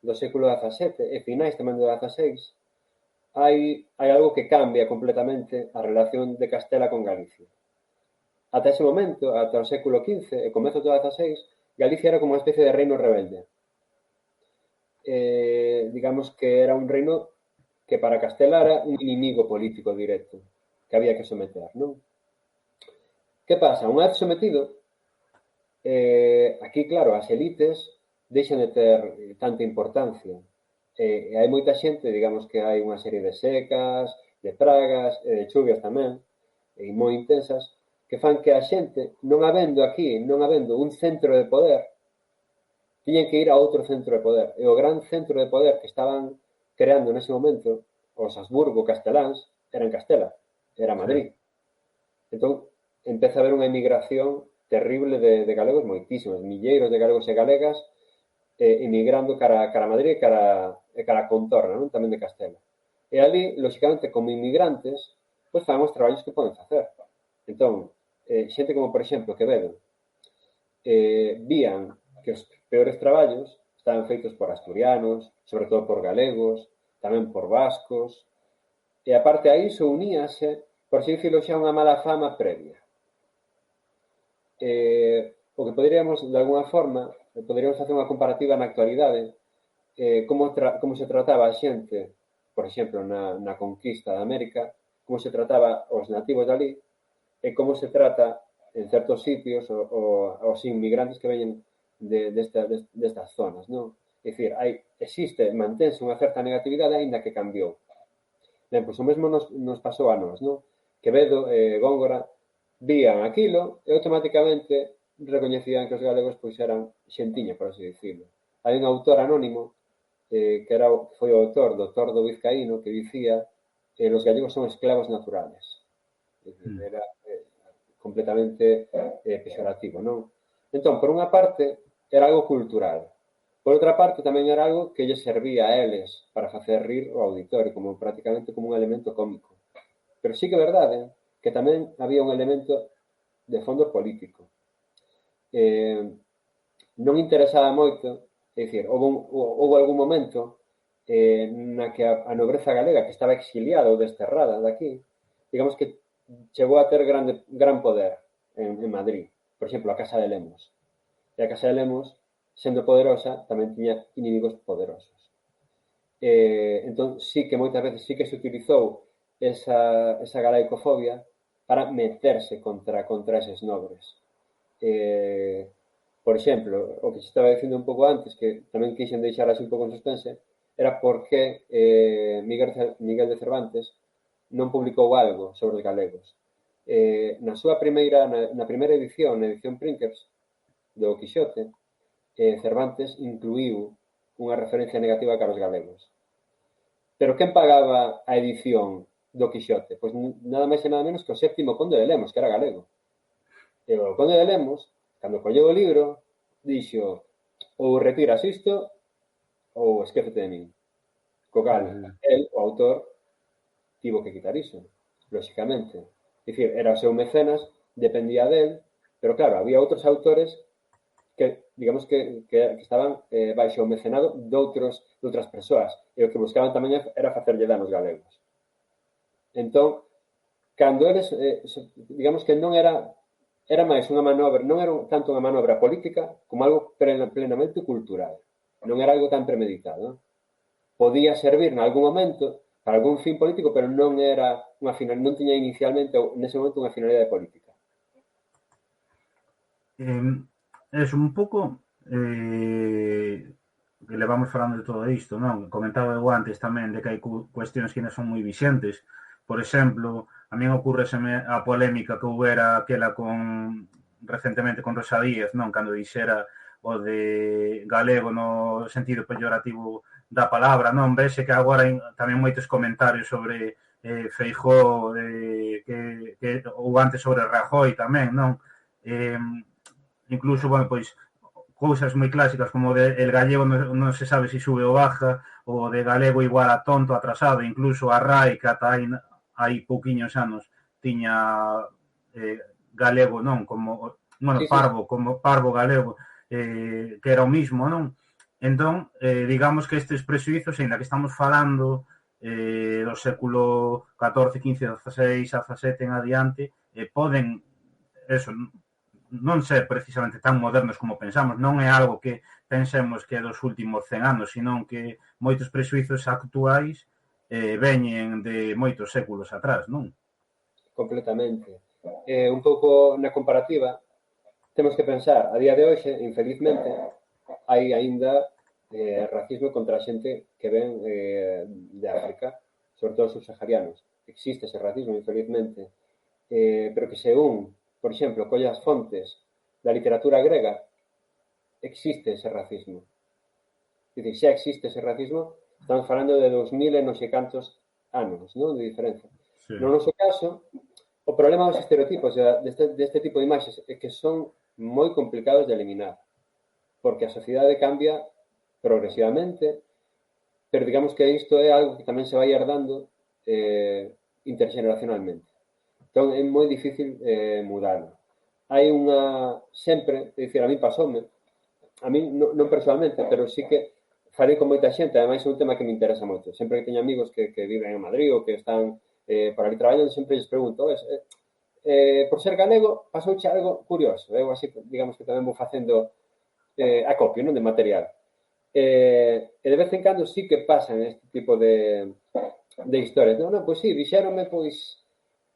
do século XVII e finais tamén do XVI, hai algo que cambia completamente a relación de Castela con Galicia. Ata ese momento, ata o século XV e comezo do XVI, Galicia era como unha especie de reino rebelde. Digamos que era un reino que para Castela era un inimigo político directo que había que someter, non? Que pasa? Unha vez sometido, aquí, claro, as elites deixan de ter tanta importancia. E hai moita xente, digamos que hai unha serie de secas, de pragas e de chuvias tamén, e moi intensas, que fan que a xente, non habendo un centro de poder, tiñen que ir a outro centro de poder. E o gran centro de poder que estaban creando nese momento, os Habsburgo casteláns, era en Castela, era Madrid. Entón, empeza a haber unha emigración terrible de galegos, moitísimos, milleiros de galegos e galegas, emigrando cara a Madrid e cara a contorna, non? Tamén de Castela. E ali, lóxicamente, como inmigrantes, pois fan os traballos que poden facer. Entón, xente como, por exemplo, Quevedo, vían que os peores traballos estaban feitos por asturianos, sobre todo por galegos, tamén por vascos, e aparte a iso uníase, por así dicirlo, xa unha mala fama previa. O que poderíamos, de alguna forma, poderíamos facer unha comparativa na actualidade, como se trataba a xente, por exemplo, na conquista da América, como se trataba os nativos dali, e como se trata en certos sitios os inmigrantes que veñen destas zonas, non? É dicir, mantense unha certa negatividade aínda que cambiou. Ben, pois o mesmo nos pasou a nós, non? Quevedo e Góngora vían aquilo e automáticamente recoñecían que os galegos pois eran xentiña, por así dicirlo. Hai un autor anónimo que foi o autor do Tordo Vizcaíno que dicía que os galegos son esclavos naturales. Era completamente pejorativo, non? Entón, por unha parte, era algo cultural. Por outra parte, tamén era algo que lle servía a eles para facer rir o auditorio, prácticamente como un elemento cómico. Pero sí que é verdade que tamén había un elemento de fondo político. Non interesaba moito, é dicir, houve algún momento na que a nobreza galega que estaba exiliada ou desterrada daqui, digamos que chegou a ter gran poder en Madrid. Por exemplo, a Casa de Lemos. E a Casa de Lemos, sendo poderosa, tamén tiña inimigos poderosos. Entón, sí que moitas veces sí que se utilizou esa galaicofobia para meterse contra eses nobres. Por exemplo, o que se estaba dicindo un pouco antes, que tamén quixen deixar así un pouco en suspense, era porque Miguel de Cervantes non publicou algo sobre os galegos. Na primeira edición, na edición Princeps, do Quixote, Cervantes incluíu unha referencia negativa cara aos galegos. Pero quen pagaba a edición do Quixote? Pois nada máis e nada menos que o séptimo conde de Lemos, que era galego. E o conde de Lemos, cando colleu o libro, dixo: ou retiras isto ou esquécete de min. Co cal, el, o autor, tivo que quitar iso, lóxicamente. É dicir, era o seu mecenas, dependía del, pero claro, había outros autores que, digamos que estaban baixo o mecenado de outras persoas, e o que buscaban tamén era facerlle dano aos galegos. Entón, cando eles, digamos que non era máis unha manobra, non era tanto unha manobra política como algo plenamente cultural. Non era algo tan premeditado. Podía servir en algún momento para algún fin político, pero non tiña inicialmente nese momento unha finalidade política. Es un pouco que le vamos falando de todo isto, non? Comentaba eu antes tamén de que hai cuestións que non son moi vixentes. Por exemplo, a min ocurreseme a polémica que houbera aquela recentemente con Rosa Díez, non? Cando dixera o de galego no sentido peyorativo da palabra, non? Vese que agora hai tamén moitos comentarios sobre Feijóo, ou antes sobre Rajoy tamén, non? Incluso, bueno, pois cousas moi clásicas como el gallego non se sabe se sube ou baja, o de galego igual a tonto, atrasado, incluso a RAI que ata hai pouquiños anos tiña galego, non? Como, bueno, parvo, como parvo galego, que era o mismo, non? Entón, digamos que estes prexuizos, ainda que estamos falando do século XIV, XV, XVI, XVII en adiante, poden, eso, non ser precisamente tan modernos como pensamos. Non é algo que pensemos que é dos últimos 100 anos, senón que moitos prexuizos actuais veñen de moitos séculos atrás, non? Completamente. Un pouco na comparativa, temos que pensar, a día de hoxe, infelizmente, hai aínda racismo contra a xente que ven de África, sobre todo os subsaharianos. Existe ese racismo, infelizmente, pero que según, por exemplo, colle as fontes da literatura grega, existe ese racismo. Dicir, xa existe ese racismo, estamos falando de 2000 e non sei cantos anos, non? De diferencia. Sí. No noso caso, o problema dos estereotipos deste tipo de imaxes é que son moi complicados de eliminar, porque a sociedade cambia progresivamente, pero digamos que isto é algo que tamén se vai herdando intergeneracionalmente. Entón, é moi difícil mudarlo. Hai unha, sempre, é dicir, a mí pasoume, a mí non personalmente, pero sí que falei con moita xente, ademais é un tema que me interesa moito. Sempre que teño amigos que viven en Madrid ou que están por ali traballando, sempre lles pregunto, por ser galego, pasouche algo curioso. Eu así, digamos que tamén vou facendo acopio, non, de material. E de vez en cando sí que pasan este tipo de historias. Non, pois sí, dixéronme, pois,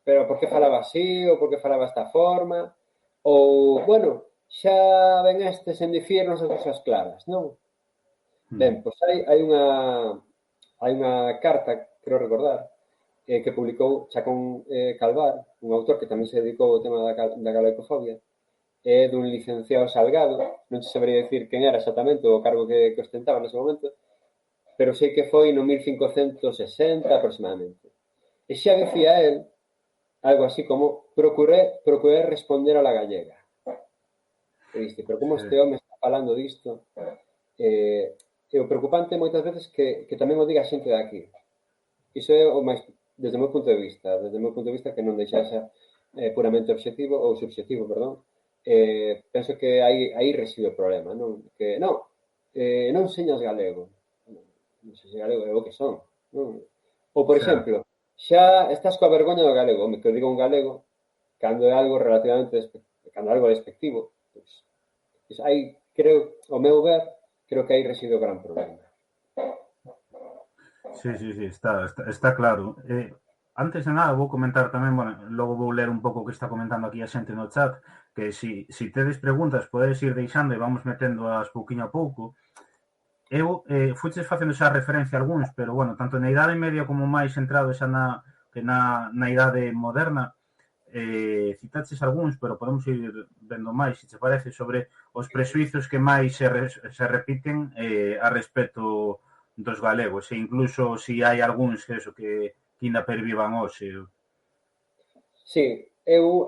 pero por que falaba así, ou por que falaba esta forma, ou, bueno, xa ven estes en dicirnos as cousas claras, non? Ben, pois hai unha carta, quero recordar, que publicou Chacón Calvar, un autor que tamén se dedicou ao tema da galecofobia, dun licenciado Salgado, non se sabería decir quen era exactamente o cargo que ostentaba nese momento, pero sei que foi no 1560 aproximadamente. E xa dicía el algo así como procuré responder a la gallega. E diste, pero como este home está falando disto? E o preocupante moitas veces que tamén o diga a xente de aquí. Iso é o máis, desde o meu punto de vista, que non deixa ser puramente objetivo ou subjetivo, perdón, penso que aí reside o problema, non? Que non señas galego. Non sei se galego é o que son, non? Ou, por exemplo, xa estás coa vergoña do galego, home, que o diga un galego, cando é algo relativamente cando é algo despectivo, pois aí, creo, ao meu ver, creo que aí reside o gran problema. Sí, está claro. Antes de nada, vou comentar tamén, bueno, logo vou ler un pouco o que está comentando aquí a xente no chat, que si tedes preguntas podedes ir deixando e vamos metendo as pouquiño a pouco. Eu fuches facendo xa referencia a algúns, pero, bueno, tanto na idade media como máis entrado xa na idade moderna, citaches algúns, pero podemos ir vendo máis, se te parece, sobre os prexuizos que máis se repiten a respecto dos galegos, e incluso se hai algúns que ainda pervivan hoxe. Sí, eu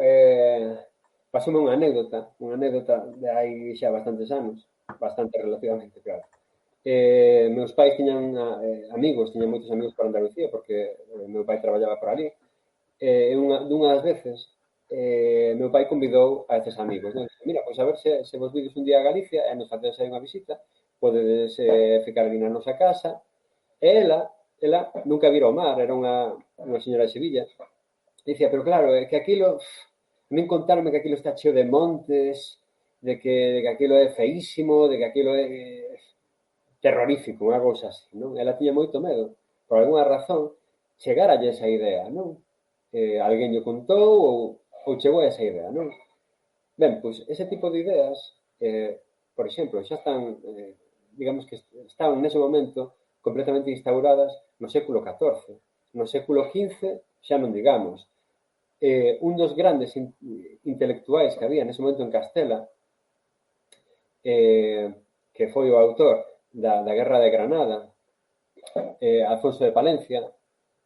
pasoume unha anécdota de hai xa bastantes anos, bastante relativamente, claro. Meus pais tiñan amigos, tiñan moitos amigos por Andalucía, porque meu pai traballaba por ali, e dunha das veces meu pai convidou a estes amigos, non? Mira, pois a ver se vos vides un día a Galicia e nos facedes aí unha visita, podedes ficar ali na nosa casa. E ela nunca vira o mar, era unha señora de Sevilla, e dicía, pero claro, é que aquilo, a min contaronme que aquilo está cheo de montes, de que aquilo é feísimo, de que aquilo é terrorífico, unha cousa así, non? Ela tiña moito medo, por alguna razón, chegaralle esa idea, non? Alguén lle contou ou chegou a esa idea, non? Ben, pois ese tipo de ideas, por exemplo, xa están, digamos que están nese momento completamente instauradas no século XIV. No século XV, xa non digamos. Un dos grandes intelectuais que había nese momento en Castela, que foi o autor da Guerra de Granada, Alfonso de Palencia,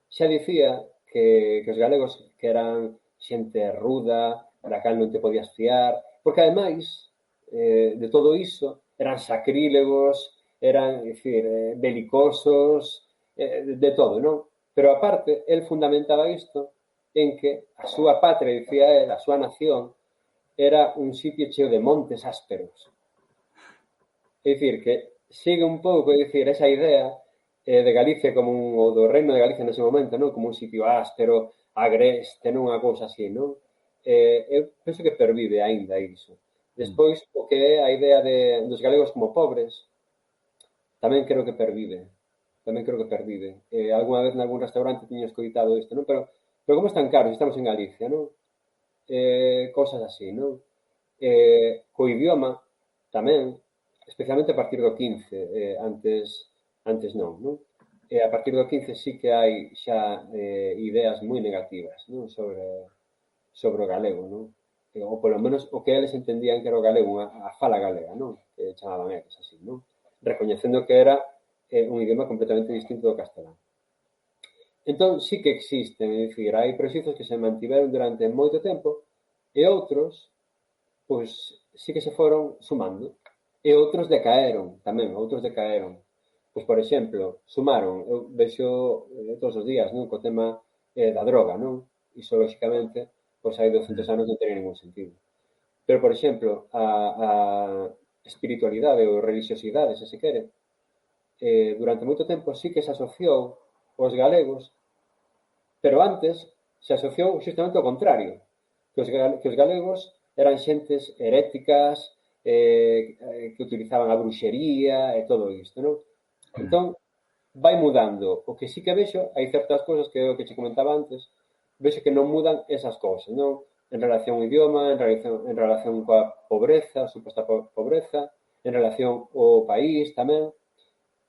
xa dicía que os galegos que eran xente ruda, da cal non te podías fiar, porque ademais de todo iso eran sacrílegos, eran, dicir, belicosos, de todo, non? Pero aparte, el fundamentaba isto en que a súa patria, dicía el, a súa nación, era un sitio cheo de montes ásperos. É dicir, que sigue un pouco, é dicir, esa idea de Galicia como ou do Reino de Galicia nese momento, non? Como un sitio áspero, agreste, non unha cousa así, non? Eu penso que pervive aínda iso. Despois, o que é a idea dos galegos como pobres, tamén creo que pervive. Tamén creo que pervive. Alguna vez nalgún restaurante tiño escoitado isto, non? Pero como están caros, estamos en Galicia, non? Cosas así, non? Co idioma tamén, especialmente a partir do 15, antes non, non? A partir do 15 sí que hai xa ideas moi negativas, non? Sobre o galego, non? Ou polo menos o que eles entendían que era o galego, a fala galega, non? Que chamaban eles así, non? Recoñecendo que era un idioma completamente distinto do castelán. Entón, sí que existen, é dicir, hai prexuizos que se mantiveron durante moito tempo e outros, pois, sí que se foron sumando. E outros decaeron, tamén, outros decaeron. Pois, por exemplo, sumaron, eu vexo todos os días, non? Co tema da droga, non? Iso, lóxicamente, pois hai 200 anos non teria ningún sentido. Pero, por exemplo, a espiritualidade ou religiosidade, se quere, durante moito tempo sí que se asociou os galegos, pero antes se asociou justamente ao contrario, que os galegos eran xentes heréticas, que utilizaban a bruxería e todo isto, non? Entón, vai mudando. O que sí que vexo, hai certas cousas que o que che comentaba antes, vexo que non mudan esas cousas, non? En relación ao idioma, en relación coa pobreza, suposta pobreza, en relación ao país tamén,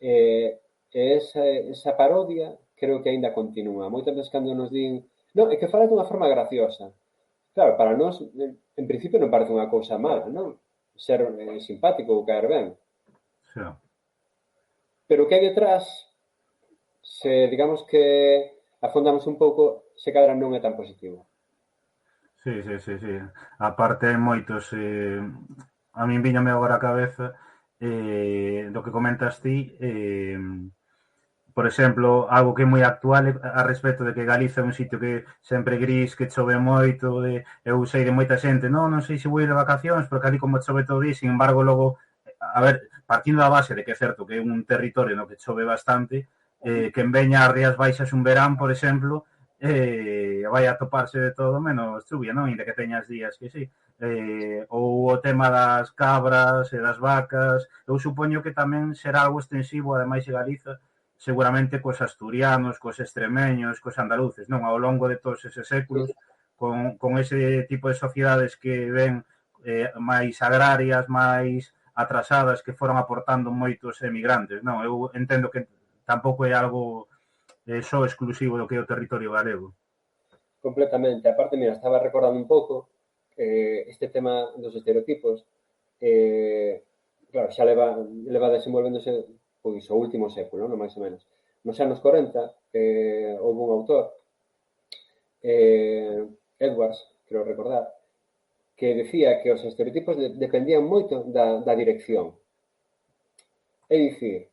esa parodia creo que aínda continúa. Moitas veces cando nos din non, é que fala dunha forma graciosa. Claro, para nós, en principio non parece unha cousa mala, non? Ser simpático ou caer ben. Sí. Pero o que hai detrás, se digamos que afondamos un pouco, se cadra non é tan positivo. Sí. Aparte hai moitos, a min viñame agora a cabeza do que comentas ti, por exemplo, algo que é moi actual a respecto de que Galiza é un sitio que sempre gris, que chove moito, eu sei de moita xente, non sei se vou ir de vacacións, porque ali como chove todo día, sin embargo, logo, a ver, partindo da base de que é certo que é un territorio no que chove bastante, que veña as Rías Baixas un verán, por exemplo, vai a toparse de todo menos chuvia, non? Inda que teñas días que sí. Ou o tema das cabras e das vacas, eu supoño que tamén será algo extensivo, ademais de Galiza, seguramente cos asturianos, cos extremeños, cos andaluces, non? Ao longo de todos eses séculos, con ese tipo de sociedades que ven máis agrarias, máis atrasadas, que foron aportando moitos emigrantes, non? Eu entendo que tampouco é algo só exclusivo do que é o territorio galego. Completamente. Aparte, mira, estaba recordando un pouco este tema dos estereotipos. Claro, xa leva desenvolvéndose pois o último século, non? Máis ou menos. Nos anos 40, houve un autor, Edwards, creo recordar, que decía que os estereotipos dependían moito da dirección. É dicir,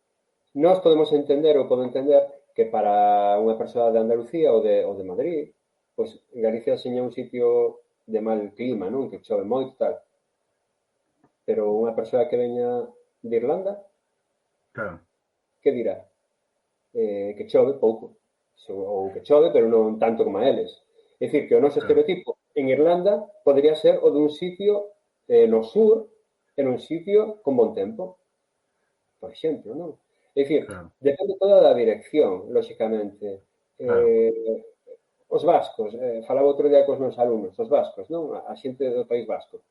nós podemos entender ou podo entender que para unha persoa de Andalucía ou de Madrid, pois Galicia seña un sitio de mal clima, non? Que chove moito tal. Pero unha persoa que veña de Irlanda, claro, que dirá? Que chove pouco. Ou que chove, pero non tanto como a eles. É dicir, que o noso estereotipo en Irlanda podría ser o dun sitio no sur, en un sitio con bon tempo. Por exemplo, non? É dicir, depende toda da dirección, lóxicamente. Os vascos, falaba outro día cos meus alumnos, os vascos, non? A xente do País Vasco.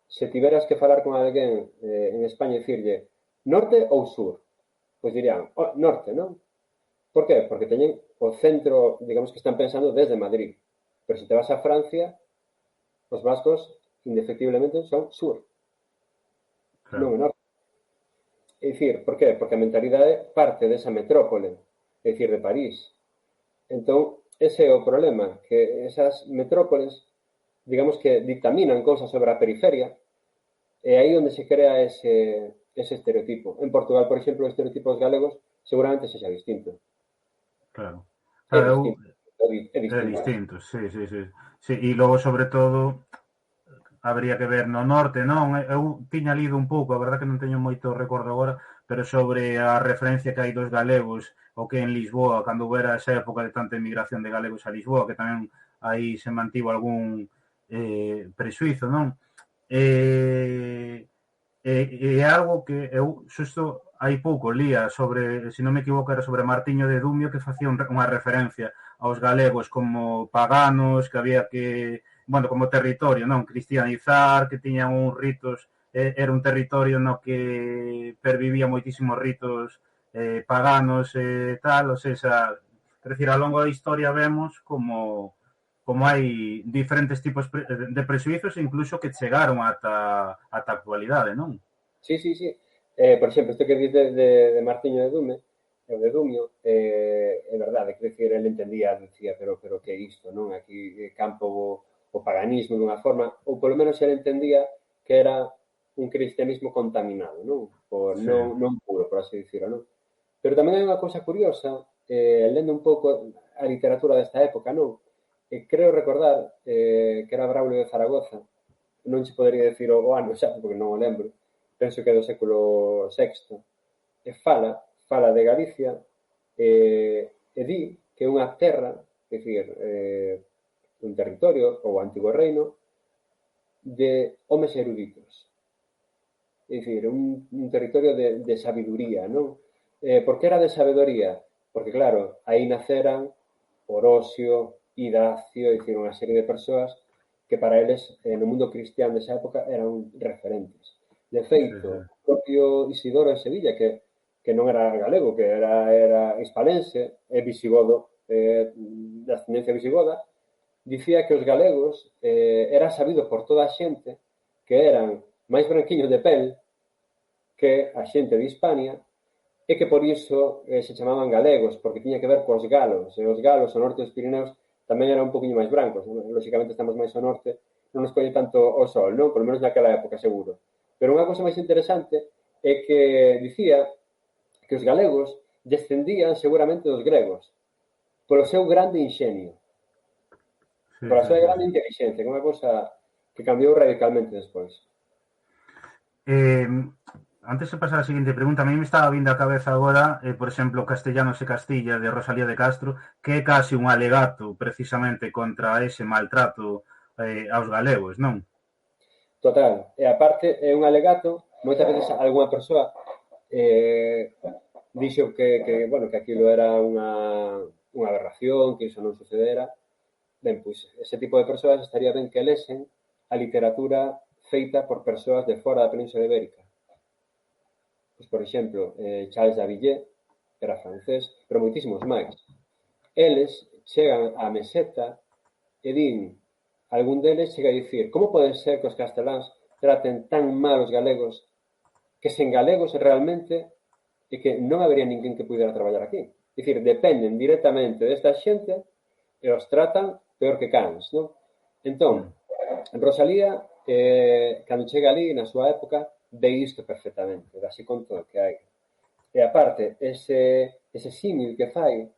Se tiveras que falar con alguén en España e dicirlle norte ou sur, pois dirían, norte, non? Por qué? Porque teñen o centro, digamos que están pensando desde Madrid. Pero se te vas a Francia, os vascos, indefectiblemente, son sur. Non é norte. É dicir, por qué? Porque a mentalidade parte desa metrópole, é dicir, de París. Entón, ese é o problema, que esas metrópoles, digamos que dictaminan cousas sobre a periferia, e aí onde se crea ese estereotipo. En Portugal, por exemplo, os estereotipos galegos seguramente sexa distinto. Claro. É distinto, sí. E logo, sobre todo, habría que ver no norte, non? Eu tiña lido un pouco, a verdad que non teño moito recordo agora, pero sobre a referencia que hai dos galegos o que en Lisboa, cando hubiera esa época de tanta emigración de galegos a Lisboa, que tamén aí se mantivo algún prexuizo, non? Eh, é algo que eu xusto hai pouco lía sobre, se non me equivoco, era sobre Martiño de Dumio, que facía unha referencia aos galegos como paganos, que había que, bueno, como territorio, non? Cristianizar, que tiñan uns ritos, era un territorio no que pervivía moitísimos ritos paganos e tal, ou sea, quer decir, ao longo da historia vemos como hai diferentes tipos de presuizos incluso que chegaron ata a actualidade, non? Sí, sí, sí. Por exemplo, isto que dices de Martiño de Dume, o de Dumio, é verdade, quer dizer, ele entendía, decía, pero que é isto, non? Aquí campo o paganismo dunha forma, ou polo menos ele entendía que era un cristianismo contaminado, non? Por Sí. non puro, por así dicirlo, non? Pero tamén hai unha cousa curiosa, lendo un pouco a literatura desta época, non? Creo recordar que era Braulio de Zaragoza, non se podería decir o ano xa, porque non o lembro, penso que é do século VI, e fala de Galicia e di que é unha terra, é dicir, un territorio ou antigo reino de homes eruditos. É dicir, un territorio de sabiduría, non? Por que era de sabiduría? Porque, claro, aí naceran Orosio, Idacio, é dicir, unha serie de persoas que para eles, no mundo cristián desa época, eran referentes. De feito, Sí, o propio Isidoro en Sevilla, que non era galego, que era hispalense, é visigodo, de ascendencia visigoda, dicía que os galegos era sabido por toda a xente que eran máis branquiños de pel que a xente de Hispania e que por iso se chamaban galegos, porque tiña que ver cos galos, e os galos ao norte dos Pirineos tamén eran un poquinho máis brancos, lóxicamente estamos máis ao norte, non nos colle tanto o sol, non? Por lo menos naquela época, seguro. Pero unha cousa máis interesante é que dicía que os galegos descendían seguramente dos gregos polo seu grande inxenio, sí, pola sí, súa sí, grande sí. inteligencia, que é unha cousa que cambiou radicalmente despois. Eh, Antes de pasar á seguinte pregunta, a mí me estaba vindo a cabeza agora, por exemplo, Castellanos e Castilla de Rosalía de Castro, que é casi un alegato precisamente contra ese maltrato aos galegos, non? Total. E aparte é un alegato, moitas veces algunha persoa dixo bueno, que aquilo era unha aberración, que iso non sucedera. Ben, pois, ese tipo de persoas estaría ben que lesen a literatura feita por persoas de fora da Península Ibérica. Pois, por exemplo, Charles Davillier, que era francés, pero moitísimos máis. Eles chegan á meseta e din, algún deles chega a dicir, como pode ser que os casteláns traten tan mal os galegos que sen galegos realmente e que non habería ninguén que pudera traballar aquí. É dicir, dependen directamente desta xente e os tratan peor que cans, non? Entón, Mm. Rosalía, cando chega ali, na súa época, ve isto perfectamente, dase conta do que hai. E aparte, ese símil que fai,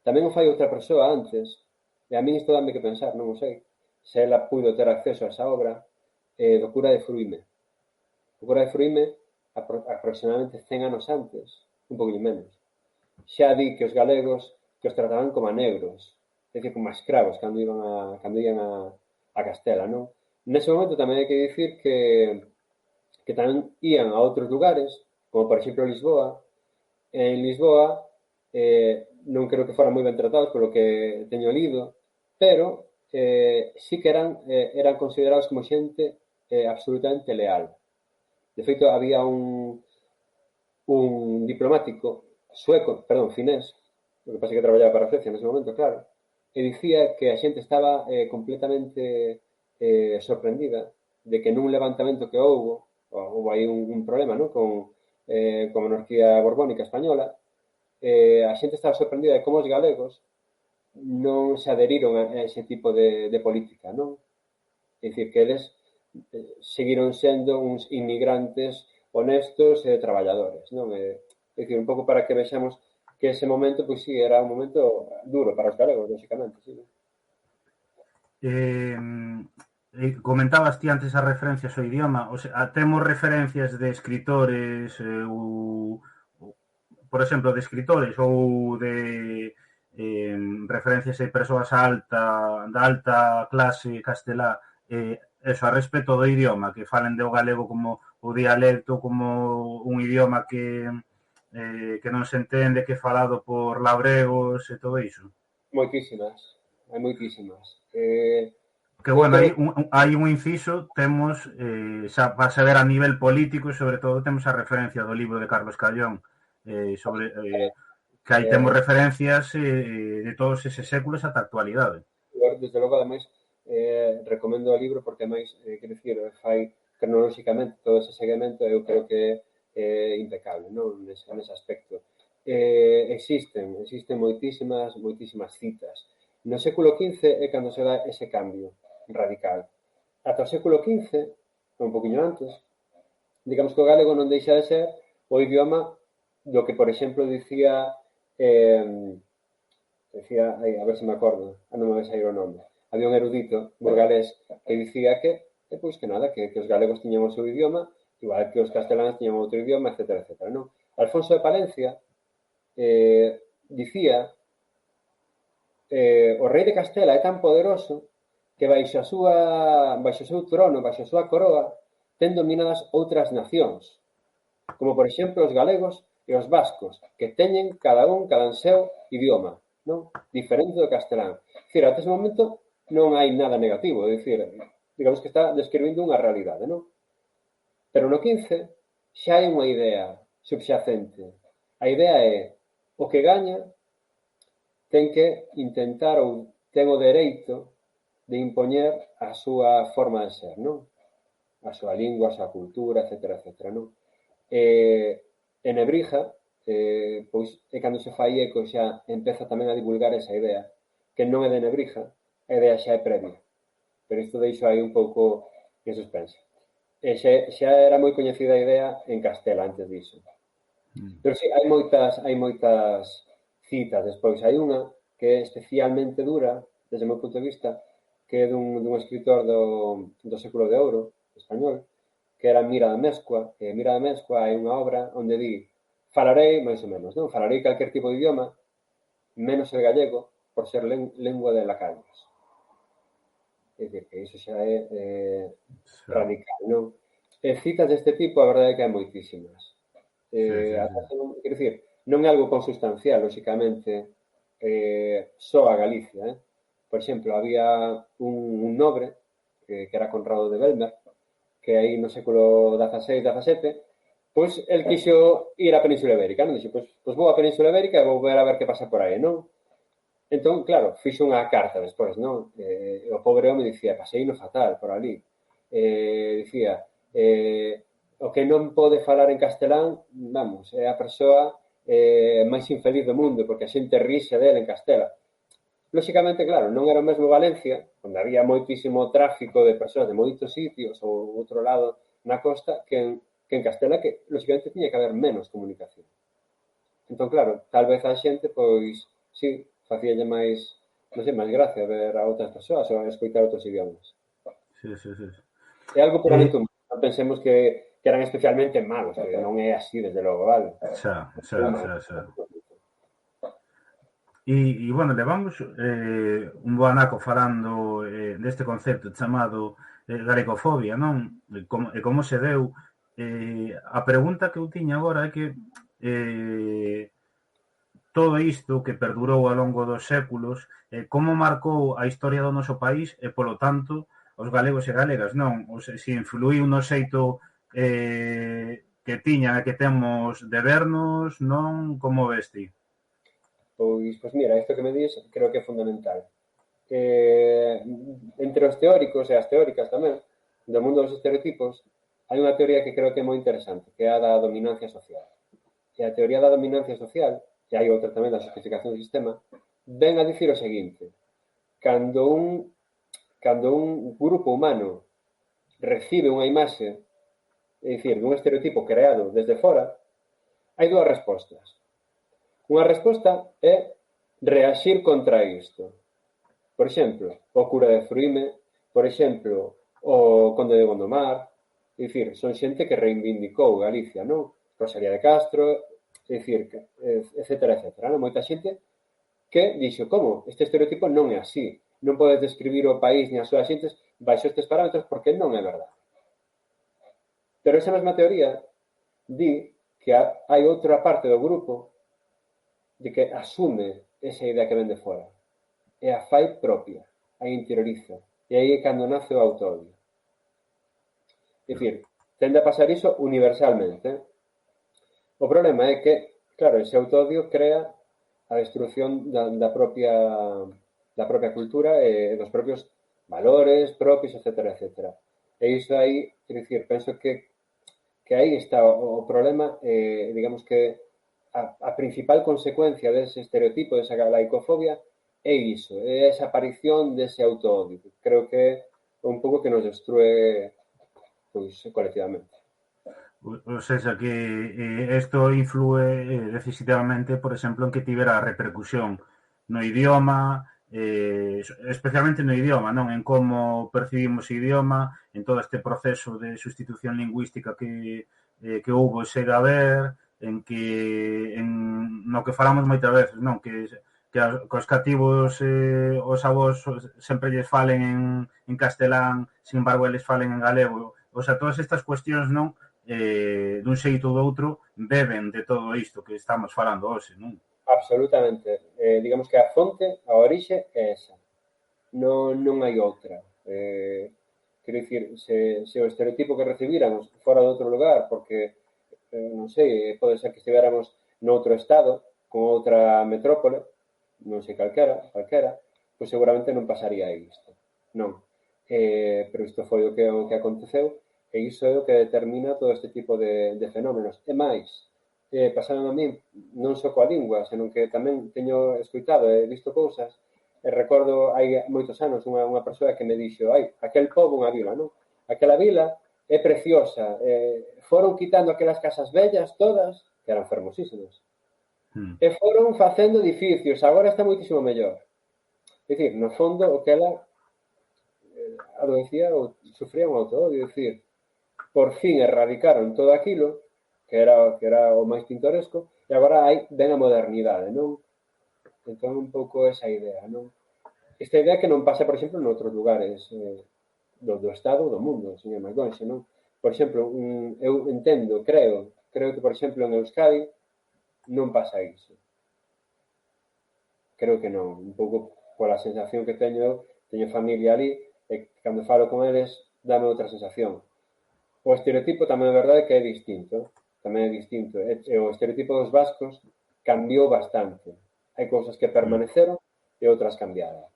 tamén o fai outra persoa antes, e a mí isto dame que pensar, non o sei, se ela puido ter acceso a esa obra, do cura de Fruime. O cura de Fruime, aproximadamente 100 anos antes, un poquinho menos, xa di que os galegos que os trataban como a negros, é dicir, como a escravos cando iban a Castela, non? Nese momento tamén hai que dicir que tamén ían a outros lugares, como por exemplo Lisboa. En Lisboa non creo que foran moi ben tratados polo que teño lido, pero sí que eran considerados como xente absolutamente leal. De feito, había un diplomático sueco, perdón, finés, o que pasa é que traballaba para Suecia nese momento, claro, e dicía que a xente estaba completamente sorprendida de que nun levantamento que houve aí un problema, non? Con a monarquía borbónica española, a xente estaba sorprendida de como os galegos non se adheriron a ese tipo de política, non? É dicir, que eles seguiron sendo uns inmigrantes honestos e traballadores, non? É dicir, un pouco para que vexamos que ese momento, pois sí, era un momento duro para os galegos, lógicamente, sí. Comentabas ti antes as referencias ao idioma, o sea, temos referencias de escritores por exemplo, de escritores ou de referencias de persoas da alta clase castelá, eso, a respecto do idioma, que falen do galego como o dialecto, como un idioma que non se entende, que é falado por labregos e todo iso. Moitísimas, hai moitísimas. Que, Eu bueno, creo hai un inciso, temos, xa para saber a nivel político, e sobre todo temos a referencia do libro de Carlos Callón, sobre que aí temos que referencias de todos eses séculos ata a actualidade. desde logo, ademais, recomendo o libro porque, máis, quero dicir, fai cronolóxicamente todo ese seguimento, eu creo que é impecable, non? Nese aspecto. Existen moitísimas citas. No século XV é cando se dá ese cambio radical. Ata o século XV, un poquinho antes, digamos que o galego non deixa de ser o idioma do que, por exemplo, a ver se me acordo, non me vai sair o nome. Había un erudito burgalés que dicía pois que nada, que os galegos tiñan o seu idioma, igual que os casteláns tiñan outro idioma, etcétera, etcétera, non? Alfonso de Palencia dicía o rei de Castela é tan poderoso que baixo o seu trono, baixo a súa coroa, ten dominadas outras nacións, como por exemplo os galegos e os vascos, que teñen cada seu idioma, non? Diferente do castelán. Dicir, ata ese momento non hai nada negativo, é dicir, digamos que está describindo unha realidade, non? Pero no 15 xa hai unha idea subxacente. A idea é o que gaña ten que intentar ou ten o dereito de impoñer a súa forma de ser, non? A súa lingua, a súa cultura, etcétera, etcétera, non? E Nebrija, pois é cando se fai eco xa empeza tamén a divulgar esa idea, que non é de Nebrija, a idea xa é previa. Pero isto deixo aí un pouco en suspense. Xa era moi coñecida a idea en Castela antes diso. Pero sí, hai moitas citas despois. Hai unha que é especialmente dura, desde o meu punto de vista, que é dun escritor do século de ouro, español, que era Mira de Mescua. Mira de Mescua hai unha obra onde di falarei, máis ou menos, non? Falarei calquer tipo de idioma, menos el gallego, por ser lengua de lacayos. É dicir, que iso xa é radical, non? Citas deste tipo, a verdade é que hai moitísimas. Quero dicir, non é algo consustancial, lóxicamente, só a Galicia, Por exemplo, había un nobre que era Conrado de Belmer, que aí no século XVI, XVII, pois el quixo ir á Península Ibérica, non? Dixo, pois vou á Península Ibérica e vou ver a ver que pasa por aí, non? Entón, claro, fixo unha carta despois, non? O pobre home dicía, pasei no fatal por ali. Dicía, o que non pode falar en castelán, vamos, é a persoa máis infeliz do mundo, porque a xente rixe dele en Castela. Lóxicamente, claro, non era o mesmo Valencia, onde había moitísimo tráfico de persoas de moitos sitios ou outro lado na costa, que en Castela, que lóxicamente tiña que haber menos comunicación. Entón, claro, tal vez a xente, pois, sí, facíalle máis, non sei, máis gracia ver a outras persoas ou escoitar outros idiomas. Sí. É algo puramente humano. Non pensemos que eran especialmente malos, que non é así, desde logo, vale? Xa. E bueno, levamos un bo anaco falando deste concepto chamado galegofobia, non? E como se deu. A pregunta que eu tiña agora é que todo isto que perdurou ao longo dos séculos, como marcou a historia do noso país e, polo tanto, os galegos e galegas, non? O se influiu no xeito que tiña e que temos de vernos, non? Como ves ti? Pois mira, isto que me dis creo que é fundamental. Entre os teóricos e as teóricas tamén do mundo dos estereotipos hai unha teoría que creo que é moi interesante, que é a da dominancia social. E a teoría da dominancia social, e hai outra tamén da justificación do sistema, ven a dicir o seguinte: cando un grupo humano recibe unha imaxe, é dicir, dun estereotipo creado desde fora, hai dúas respostas. Unha resposta é reaxir contra isto. Por exemplo, o cura de Fruíme, por exemplo, o conde de Gondomar, é dicir, son xente que reivindicou Galicia, non? Rosalía de Castro, é dicir, etcétera, etcétera. Non? Moita xente que dixo, como? Este estereotipo non é así. Non podes describir o país ni as súas xentes baixo estes parámetros porque non é verdade. Pero esa mesma teoría di que hai outra parte do grupo de que asume esa idea que ven de fora e a fai propia, a interioriza. E aí é cando nace o autoodio. É dicir, tende a pasar iso universalmente. O problema é que, claro, ese autoodio crea a destrucción da propia cultura e dos propios valores propios, etcétera, etcétera. E iso aí, é dicir, penso que aí está o problema, digamos que a principal consecuencia dese estereotipo, desa laicofobia, é iso, é esa aparición dese autoodio. Creo que é un pouco que nos destrue pois colectivamente. O sea que isto influe decisivamente, por exemplo, en que tivera repercusión no idioma, especialmente no idioma, non? En como percibimos o idioma, en todo este proceso de sustitución lingüística que houbo e segue a haber, no que falamos moitas veces, non? Que os cativos os avós sempre lles falen en castelán, sin embargo, eles falen en galego. O sea, todas estas cuestións, non? Dun xeito ou do outro beben de todo isto que estamos falando hoxe, non? Absolutamente. Digamos que a fonte, a orixe é esa. Non hai outra. Quero dicir, se o estereotipo que recibíramos fora de outro lugar, porque, non sei, pode ser que estivéramos noutro estado, con outra metrópole, non sei, calquera, pois seguramente non pasaría isto. Non. Pero isto foi o que aconteceu. E iso é o que determina todo este tipo de fenómenos. E máis, pasaron a mí non só coa lingua, senón que tamén teño escoitado e visto cousas, e recordo hai moitos anos unha persoa que me dixo, aquel pobo unha vila, non? Aquela vila é preciosa, foron quitando aquelas casas vellas todas, que eran fermosísimas, e foron facendo edificios, agora está moitísimo mellor. É dicir, no fondo, o que ela adoecía ou sufría un autoodio, é dicir, por fin erradicaron todo aquilo que era o máis pintoresco e agora ven a modernidade, non? Entón un pouco esa idea, non? Esta idea que non pasa, por exemplo, noutros lugares do Estado ou do mundo, señor McGonagall, non? Por exemplo, eu entendo, creo que, por exemplo, en Euskadi non pasa iso. Creo que non, un pouco pola sensación que teño familia ali e cando falo con eles dame outra sensación. O estereotipo tamén é verdade que é distinto. E o estereotipo dos vascos cambiou bastante. Hai cousas que permaneceron e outras cambiaron.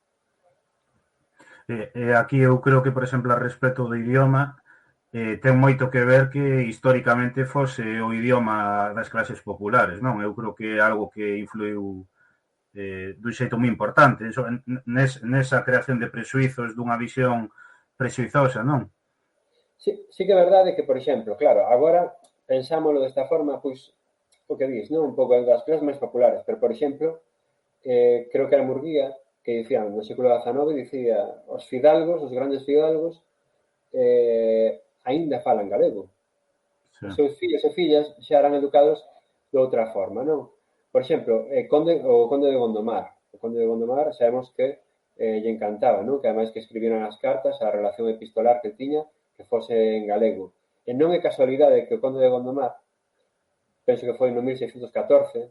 Aquí eu creo que, por exemplo, a respecto do idioma, ten moito que ver que históricamente fose o idioma das clases populares, non? Eu creo que é algo que influiu dun xeito moi importante nesa creación de prexuizos dunha visión prexuizosa, non? Sí que é verdade que, por exemplo, claro, agora pensámoslo desta forma, pois, o que dis, non? Un pouco das clases máis populares, pero, por exemplo, creo que era Murguía, que dicía, no século XIX, dicía, os fidalgos, os grandes fidalgos, aínda falan galego. Sí. Os seus fillos e fillas xa eran educados de outra forma, non? Por exemplo, o conde de Gondomar. O conde de Gondomar sabemos que lle encantaba, non? Que ademais que escribiran as cartas, a relación epistolar que tiña, que fose en galego. E non é casualidade que o conde de Gondomar, penso que foi no 1614,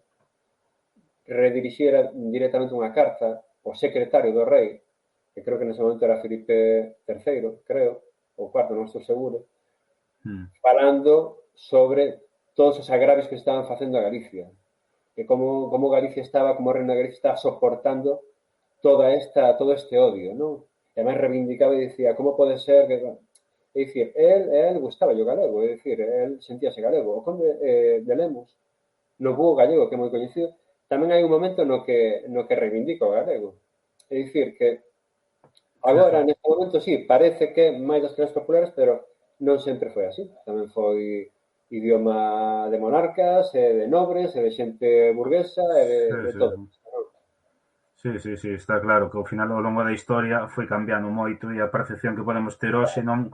redirixiera directamente unha carta ao secretario do rei, que creo que nese momento era Filipe III, creo, ou cuarto, non estou seguro, falando sobre todos os agravios que estaban facendo a Galicia, e como Galicia estaba, como o reino de Galicia estaba soportando todo este odio, non? E además reivindicaba e dicía, como pode ser que... É dicir, el gustaba o galego, é dicir, el sentíase galego. O conde de Lemos, no búho gallego, que é moi coñecido, tamén hai un momento no que reivindica o galego. É dicir, que agora, neste momento, sí, parece que máis das clases populares, pero non sempre foi así. Tamén foi idioma de monarcas, de nobres, de xente burguesa, de todo. Sí, está claro que ao final ao longo da historia foi cambiando moito e a percepción que podemos ter hoxe non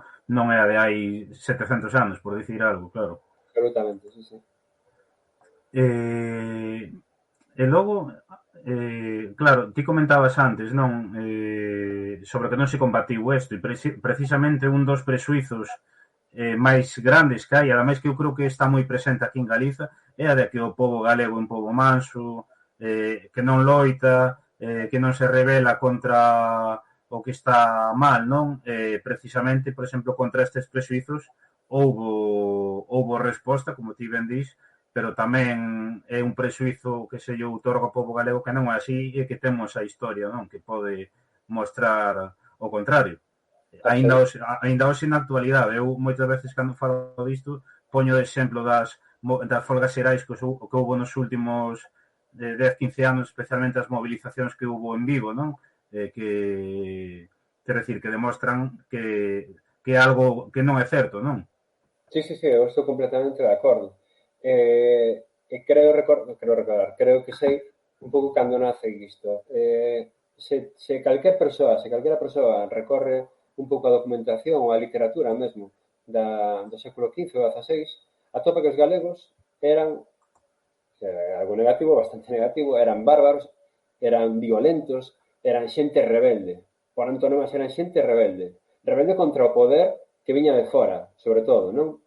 é a de hai 700 anos, por dicir algo, claro. Absolutamente, sí. Eh, e logo, claro, ti comentabas antes, non? Sobre que non se combatiu isto, e precisamente un dos presuizos máis grandes que hai, ademais que eu creo que está moi presente aquí en Galiza, é a de que o pobo galego é un pobo manso, que non loita, que non se rebela contra o que está mal, non? Precisamente, por exemplo, contra estes presuizos houbo resposta, como ti ben dís, pero tamén é un prexuízo que se lle outorga ao pobo galego que non é así e que temos a historia, non? Que pode mostrar o contrario. Absolut- Ainda hoxe na actualidade, eu moitas veces cando falo disto poño de exemplo das folgas xerais que houve nos últimos 10-15 anos, especialmente as movilizacións que houve en Vigo, non? Quer decir, que demostran que é algo que non é certo, non? Sí, sí, sí, eu estou completamente de acordo. E creo recordar, creo que sei un pouco cando nace isto. Se calquera persoa recorre un pouco a documentación ou a literatura mesmo do século XV ou XVI, atopa que os galegos eran algo negativo, bastante negativo, eran bárbaros, eran violentos, eran xente rebelde. Por antonomas eran xente rebelde. Rebelde contra o poder que viña de fora, sobre todo, non?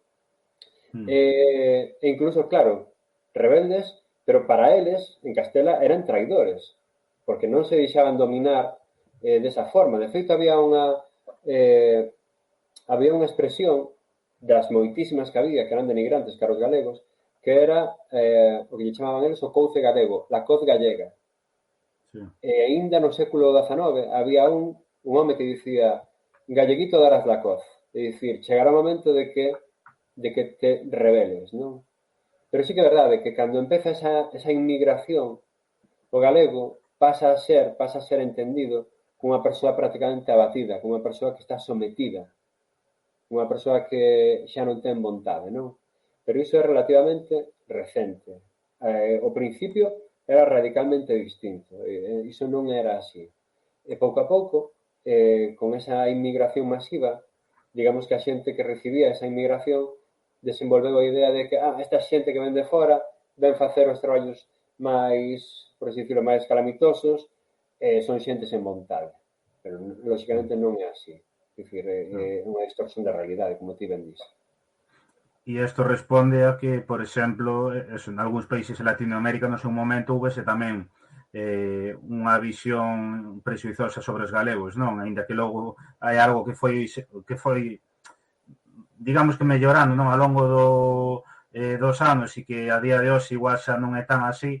Mm. E incluso, claro, rebeldes, pero para eles, en Castela, eran traidores, porque non se deixaban dominar desa forma. De feito, había unha expresión das moitísimas que había, que eran denigrantes cara os galegos, que era o que lle chamaban eles o couce galego, la coz gallega. Sí. E aínda no século XIX había un home que dicía galleguito darás la coz. É dicir, chegará o momento de que te rebeles, non? Pero sí que é verdade que cando empeza esa inmigración, o galego pasa a ser entendido como unha persoa prácticamente abatida, como unha persoa que está sometida, unha persoa que xa non ten vontade, non? Pero iso é relativamente recente. O principio era radicalmente distinto, iso non era así. E pouco a pouco, con esa inmigración masiva, digamos que a xente que recibía esa inmigración desenvolveu a idea de que esta xente que ven de fora ven facer os traballos máis, por así decirlo, máis calamitosos, son xente sen vontade. Pero, lógicamente, non é así. É dicir, é unha distorsión da realidade, como ti ben dís. E isto responde a que, por exemplo, eso, en algúns países de Latinoamérica no seu momento houvese tamén unha visión prexuizosa sobre os galegos, non? Ainda que logo hai algo que foi digamos que mellorando, non? Ao longo dos anos e que a día de hoxe igual xa non é tan así,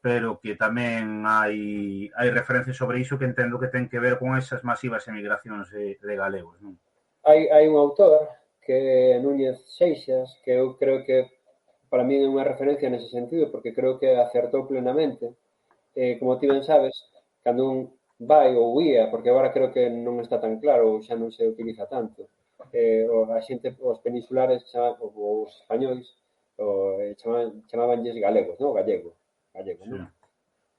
pero que tamén hai referencias sobre iso que entendo que ten que ver con esas masivas emigracións de galegos, non? Hai un autor que é Núñez Seixas, que eu creo que para min é unha referencia nese sentido, porque creo que acertou plenamente. Como ti ben sabes, cando un vai ou ía, porque agora creo que non está tan claro ou xa non se utiliza tanto, a xente, os peninsulares, os españois, chamabanlles galegos, non? Gallego, Sí. non?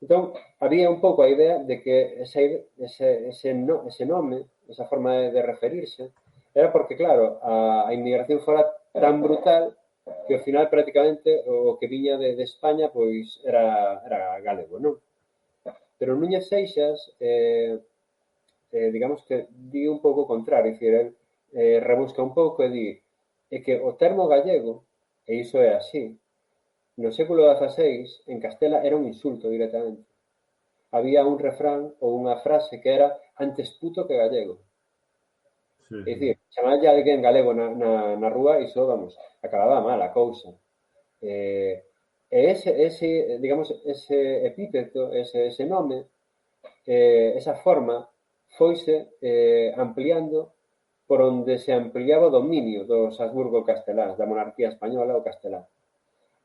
Entón, había un pouco a idea de que ese nome, esa forma de referirse, era porque, claro, a inmigración fora tan brutal que ao final prácticamente o que viña de España pois era galego, non? Pero Núñez Seixas, digamos que di un pouco o contrario, dicir, el rebusca un pouco e di é que o termo gallego, e iso é así, no século XVI, en Castela, era un insulto directamente. Había un refrán ou unha frase que era antes puto que gallego. Sí, É sí. dicir, chamarlle a alguén galego na rúa, iso, vamos, acababa mal a cousa. E digamos, ese epíteto, ese nome, esa forma, foise ampliando por onde se ampliaba o dominio dos Habsburgo casteláns, da monarquía española ou castelán.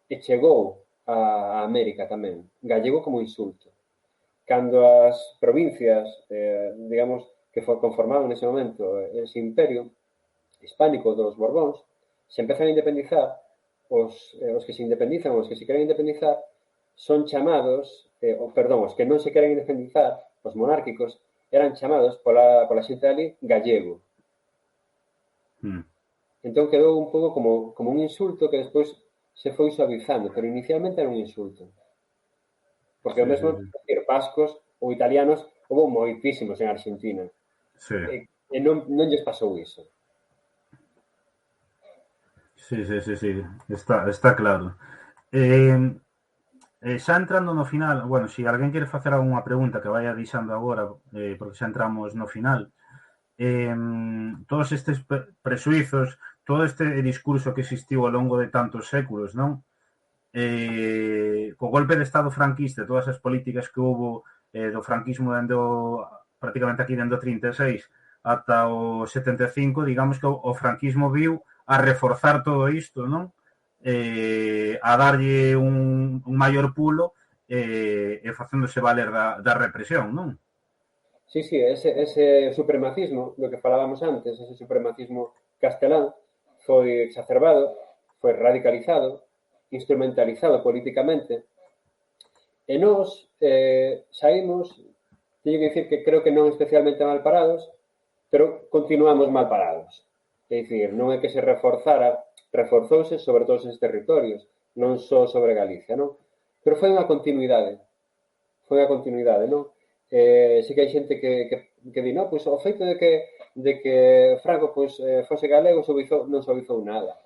E chegou a América tamén, gallego como insulto. Cando as provincias, digamos, que conformaban nese momento ese imperio hispánico dos Borbóns, se empezan a independizar, os que se independizan, os que se queren independizar, son chamados, os que non se queren independizar, os monárquicos, eran chamados pola xente ali gallego. Mm. Entón quedou un pouco como un insulto que despois se foi suavizando, pero inicialmente era un insulto. Porque o Sí, mesmo, sí, sí. decir, vascos ou italianos, houve moitísimos en Argentina. Sí, E non lles pasou iso. sí, sí, sí, sí. Está claro. Eh, xa entrando no final, bueno, se alguén quere facer algunha pregunta que vaya deixando agora, porque xa entramos no final, eh, todos estes presuizos, todo este discurso que existiu ao longo de tantos séculos, non? Co golpe de Estado franquista, todas as políticas que houve do franquismo dendo prácticamente aquí dendo 36 ata o 75, digamos que o franquismo viu a reforzar todo isto, non? A darlle un maior pulo e facéndose valer da represión, non? Sí, sí, ese supremacismo, do que falábamos antes, ese supremacismo castelán, foi exacerbado, foi radicalizado, instrumentalizado políticamente, e nós saímos, teño que dicir que creo que non especialmente mal parados, pero continuamos mal parados. É dicir, non é que se reforzouse sobre todos estes territorios, non só sobre Galicia, non? Pero foi unha continuidade, non? Sí que hai xente que di, no, pois o feito de que Franco pois, fose galego non suavizou nada.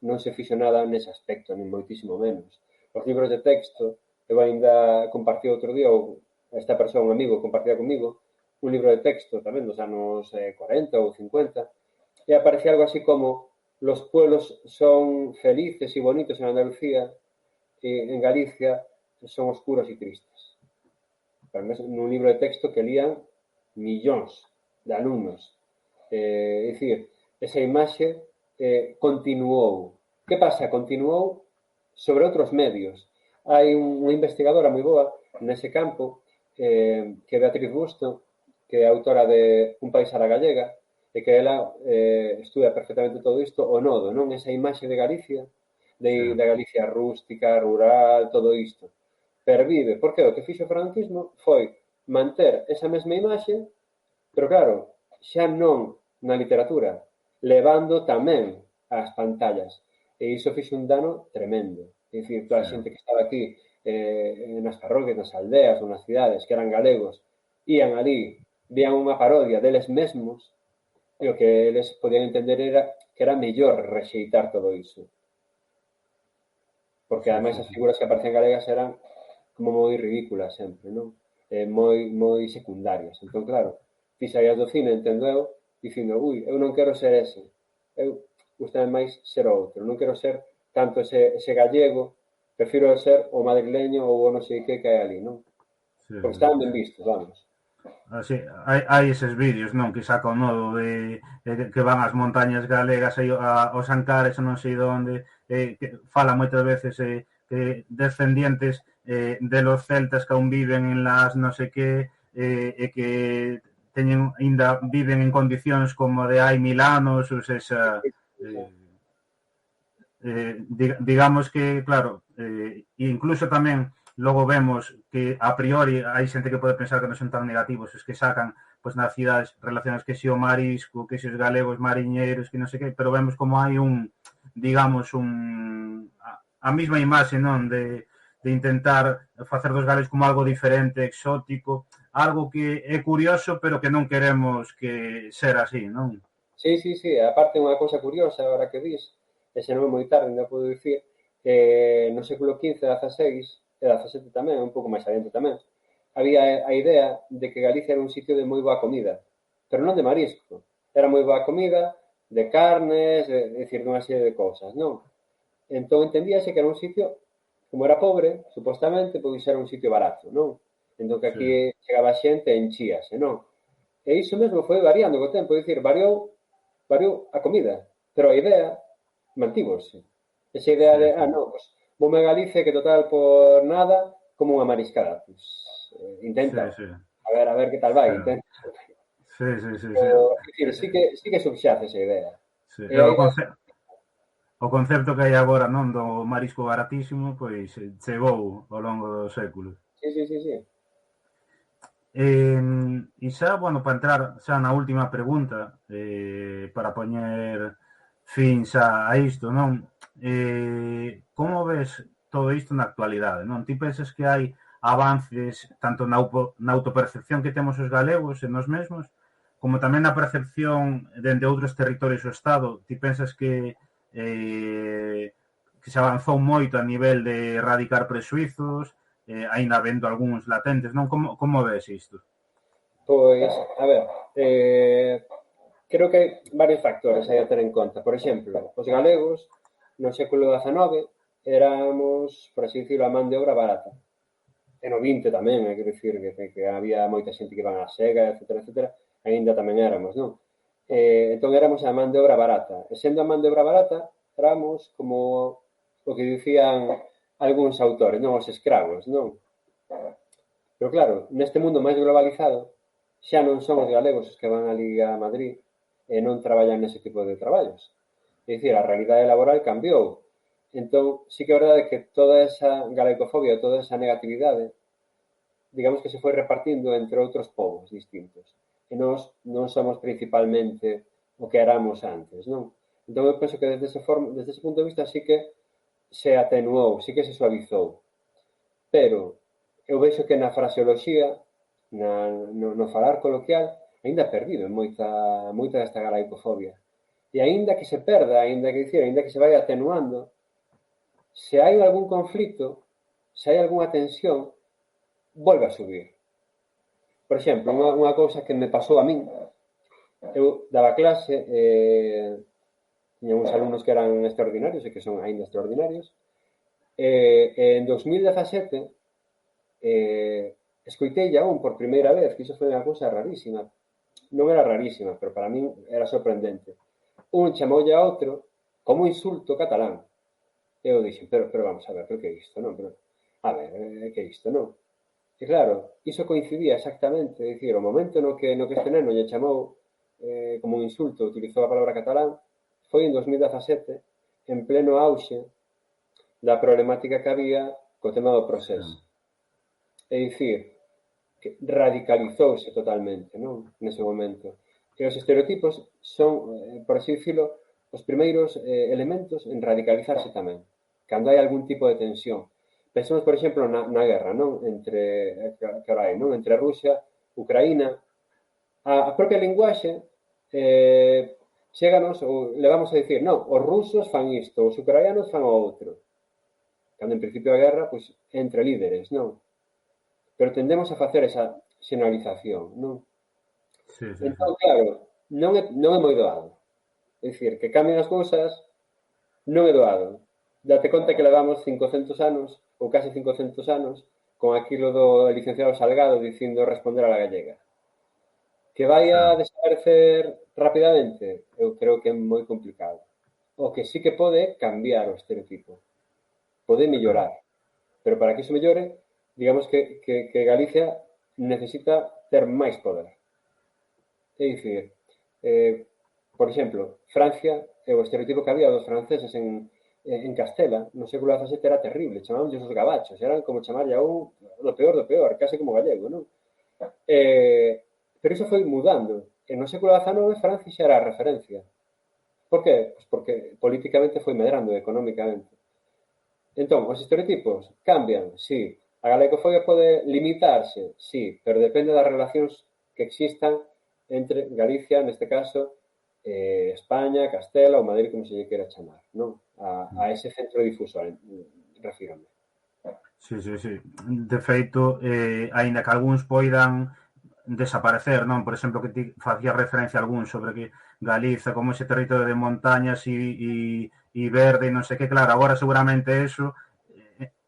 Non se fixo nada nese aspecto, nin moitísimo menos. Os libros de texto, eu ainda compartí outro día, ou esta persoa, un amigo, compartía comigo, un libro de texto tamén dos anos 40 ou 50, e aparecía algo así como los pueblos son felices y bonitos en Andalucía y en Galicia son oscuros y tristes. Nun libro de texto que lían millóns de alumnos. É dicir, esa imaxe continuou. Que pasa? Continuou sobre outros medios. Hai unha investigadora moi boa nese campo, que é Beatriz Busto, que é autora de Un país a la gallega, e que ela estuda perfectamente todo isto, o nodo, non? Esa imaxe de Galicia, Sí, de Galicia rústica, rural, todo isto. Pervive, porque o que fixo o franquismo foi manter esa mesma imaxe, pero claro, xa non na literatura, levando tamén ás pantallas. E iso fixo un dano tremendo. É dicir, toda sí, a xente que estaba aquí nas parroquias, nas aldeas ou nas cidades, que eran galegos, ían ali, vían unha parodia deles mesmos, e o que eles podían entender era que era mellor rexeitar todo iso. Porque sí, ademais sí, as sí. figuras que aparecían galegas eran como moi ridículas sempre, non? Moi secundarias. Entón, claro, ti saías do cine, entendo eu, dicindo, ui, eu non quero ser ese. Eu gustame máis ser outro. Non quero ser tanto ese gallego, prefiro ser o madrileño ou o non sei que hai ali, non? Sí, Porque sí. estaban ben vistos, vamos. Así, hai eses vídeos, non, que saca o nodo de que van ás montañas galegas aí aos Ancares, non sei onde, que fala moitas veces que descendientes de los celtas que aún viven en las no sé que e que teñen ainda viven en condicións como de hai 1000 anos, ou seja, eh, digamos que, claro, incluso tamén logo vemos que a priori hai xente que pode pensar que non son tan negativos os que sacan pois nas cidades relacionadas que si o marisco, que si os galegos mariñeiros, que non sei que, pero vemos como hai digamos, a mesma imaxe, non, de intentar facer dos galegos como algo diferente, exótico, algo que é curioso, pero que non queremos que ser así, non? Sí, sí, sí. Aparte, unha cousa curiosa, agora que dis, e se non é moi tarde, ainda podo dicir, no século XV e XVI, e XVII tamén, un pouco máis adiante tamén, había a idea de que Galicia era un sitio de moi boa comida, pero non de marisco. Era moi boa comida, de carnes, decir, dunha serie de cousas, non? Entón entendíase que era un sitio, como era pobre, supostamente, pois era un sitio barato, non? Entón que Sí, aquí chegaba xente e enchíase, non? E iso mesmo foi variando co tempo, é dicir, variou a comida, pero a idea mantívose. Esa idea sí, de, sí, non, pues, voume a Galicia que total por nada, como unha mariscada. Pues, intenta, sí, sí, a ver que tal vai, sí, intenta. sí, sí, sí, sí. Pero, dicir, sí que subxace esa idea. Sí. E a idea, O concepto que hai agora non do marisco baratísimo, pois chegou ao longo dos séculos. sí, sí, sí, sí. E xa, bueno, para entrar xa na última pregunta, para poñer fin xa a isto, non? Como ves todo isto na actualidade, non? Ti pensas que hai avances tanto na autopercepción que temos os galegos en nos mesmos, como tamén na percepción dende outros territorios do Estado? Ti pensas que se avanzou moito a nivel de erradicar prexuizos, aínda vendo algúns latentes, non? Como ves isto? Pois, a ver, creo que hai varios factores aí a ter en conta. Por exemplo, os galegos no século XIX éramos, por así dicirlo, a man de obra barata. E no 20 tamén, quero dicir que había moita xente que iban á sega, etcétera, etcétera, aínda tamén éramos, non? Entón éramos a man de obra barata. E sendo a man de obra barata, éramos como o que dicían algúns autores, non? Os escravos, non? Pero claro, neste mundo máis globalizado, xa non son os galegos os que van ali a Madrid e non traballan nese tipo de traballos. É dicir, a realidade laboral cambiou. Entón, sí que é verdade que toda esa galecofobia, toda esa negatividade, digamos que se foi repartindo entre outros povos distintos. E nós non somos principalmente o que éramos antes, non? Entón, eu penso que desde ese punto de vista sí que se atenuou, sí que se suavizou. Pero eu vexo que na fraseoloxía, no falar coloquial, aínda perdido en moita desta galaicofobia. E aínda que se perda, aínda que se vai atenuando, se hai algún conflito, se hai algunha tensión, volve a subir. Por exemplo, unha cousa que me pasou a min, eu daba clase, tiña uns alumnos que eran extraordinarios e que son aínda extraordinarios, en 2017 escoitei a un por primeira vez, que iso foi unha cousa rarísima. Non era rarísima, pero para min era sorprendente. Un chamoulle a outro como insulto catalán. Eu dixen, pero vamos a ver, pero que é isto, non? Pero, a ver, que é isto, non? E claro, iso coincidía exactamente, é dicir, o momento no que este neno lle chamou como un insulto, utilizou a palabra catalán, foi en 2017, en pleno auxe da problemática que había co tema do proceso. É dicir, que radicalizouse totalmente, non? Nese momento. E os estereotipos son, por así dicilo, os primeiros elementos en radicalizarse tamén, cando hai algún tipo de tensión. Pensemos, por exemplo, na guerra, non? Entre Rusia, Ucraína. A propia linguaxe cheganos, ou levamos a dicir, non, os rusos fan isto, os ucranianos fan o outro. Cando en principio a guerra, pois, entre líderes, non? Pero tendemos a facer esa xeneralización, non? Sí. Entón, claro, non é moi doado. É dicir, que cambien as cousas non é doado. Date conta que levamos 500 anos, ou case 500 anos, con aquilo do licenciado Salgado dicindo responder a la gallega. Que vai a desaparecer rapidamente, eu creo que é moi complicado. O que sí que pode cambiar o estereotipo. Pode mellorar. Pero para que iso mellore, digamos que Galicia necesita ter máis poder. É dicir, por exemplo, Francia, o estereotipo que había dos franceses en Castela, no século XVII era terrible, chamábanlles os gabachos, eran como chamarlle a un do peor, case como gallego, non? Pero iso foi mudando. E no século XIX Francia xa era a referencia. Por qué? Pues porque políticamente foi medrando económicamente. Entón, os estereotipos cambian, sí. A galecofobia pode limitarse, sí, pero depende das relacións que existan entre Galicia, neste caso, España, Castela ou Madrid, como se lle quera chamar, non? A ese centro difusor, refírame. Sí. De feito, aínda que algúns poidan desaparecer, non? Por exemplo, que ti facías referencia a algún sobre que Galiza como ese territorio de montañas e verde e non sei que, claro, agora seguramente eso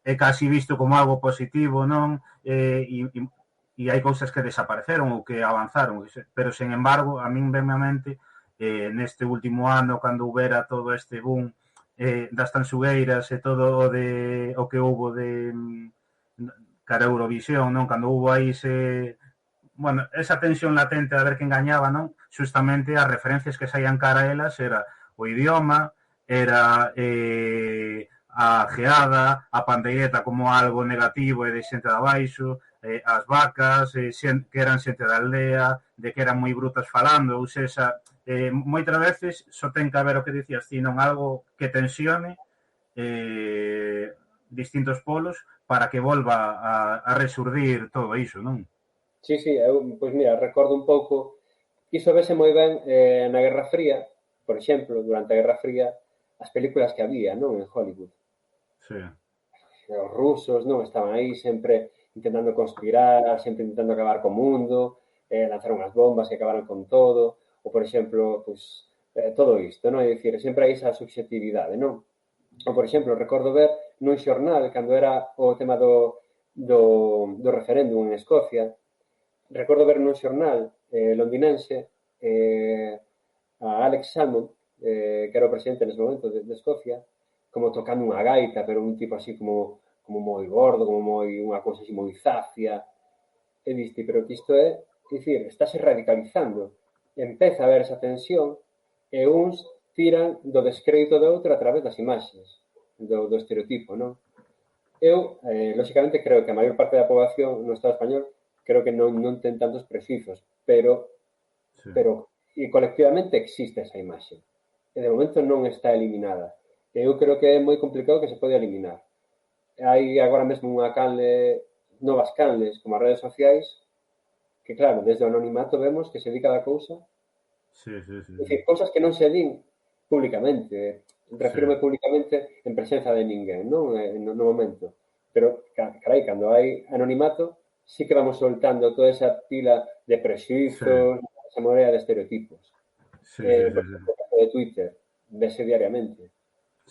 é casi visto como algo positivo, non? E hai cousas que desapareceron ou que avanzaron, pero, sen embargo, a min venme a mente neste último ano, cando houbera todo este boom das tanxugueiras e todo o que houbo de cara a Eurovisión, non? Cando houbo aí esa tensión latente a ver quen gañaba, non? Justamente as referencias que saían cara a elas era o idioma, era a geada, a pandeireta como algo negativo e de xente de abaixo, as vacas, que eran xente da aldea, de que eran moi brutas falando, ou seja, moitas veces só ten que haber o que dicías ti, non? Algo que tensione distintos polos para que volva a resurdir todo iso, non? Sí, sí, pois mira, recordo un pouco, iso vese moi ben na Guerra Fría, por exemplo, durante a Guerra Fría, as películas que había, non, en Hollywood. Sí, Os rusos, non, estaban aí sempre intentando conspirar, sempre intentando acabar co mundo, lanzaron as bombas que acabaron con todo, ou, por exemplo, pues, todo isto, non? É dicir, sempre hai esa subjetividade, non? Ou, por exemplo, recordo ver nun xornal, cando era o tema do referéndum en Escocia, recordo ver nun xornal londinense a Alex Salmond, que era o presidente nese momento de Escocia, como tocando unha gaita, pero un tipo así como moi gordo, como moi unha cousa así moi zafia. E diste, pero que isto é, dicir, estáse radicalizando. Empeza a haber esa tensión e uns tiran do descrédito do outro a través das imaxes, do estereotipo, non? Eu, lóxicamente, creo que a maior parte da poboación no Estado español creo que non ten tantos prexuizos, sí. pero e colectivamente existe esa imaxe. E de momento non está eliminada. E eu creo que é moi complicado que se pode eliminar. Hai agora mesmo unha canle, novas canles, como as redes sociais, que claro, desde o anonimato vemos que se di cada cousa, Sí, sí, sí, é sí. dicir, cousas que non se din públicamente, Sí, refírome públicamente en presenza de ninguén, non? No momento. Pero, carai, cando hai anonimato, sí que vamos soltando toda esa pila de sí, prexuizos, esa morea de estereotipos. sí, sí, sí, Por sí. exemplo, o caso de Twitter, vese diariamente.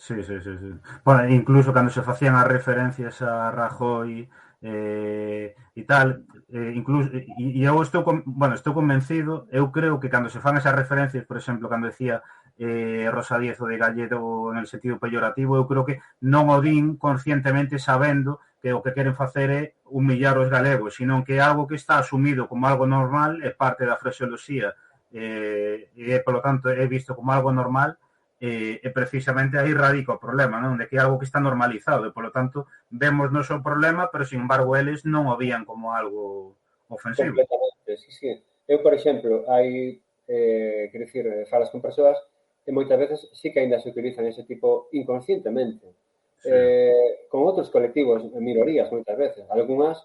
Sí, sí, sí, sí. Bueno, incluso cando se facían as referencias a Rajoy e tal, incluso, eu estou, bueno, estou convencido, eu creo que cando se fan esas referencias, por exemplo, cando decía Rosa Díez o de Galledo en el sentido peyorativo, eu creo que non o din conscientemente sabendo que o que queren facer é humillar os galegos, sino que é algo que está asumido como algo normal, é parte da fraseoloxía, e, polo tanto, é visto como algo normal, e precisamente aí radica o problema, non? De que é algo que está normalizado e, polo tanto, vemos non o problema, pero, sin embargo, eles non o vían como algo ofensivo. Completamente, sí, sí. Eu, por exemplo, hai, quero dicir, falas con persoas e moitas veces sí que aínda se utilizan ese tipo inconscientemente. Sí, Con outros colectivos, minorías, moitas veces. Algúnas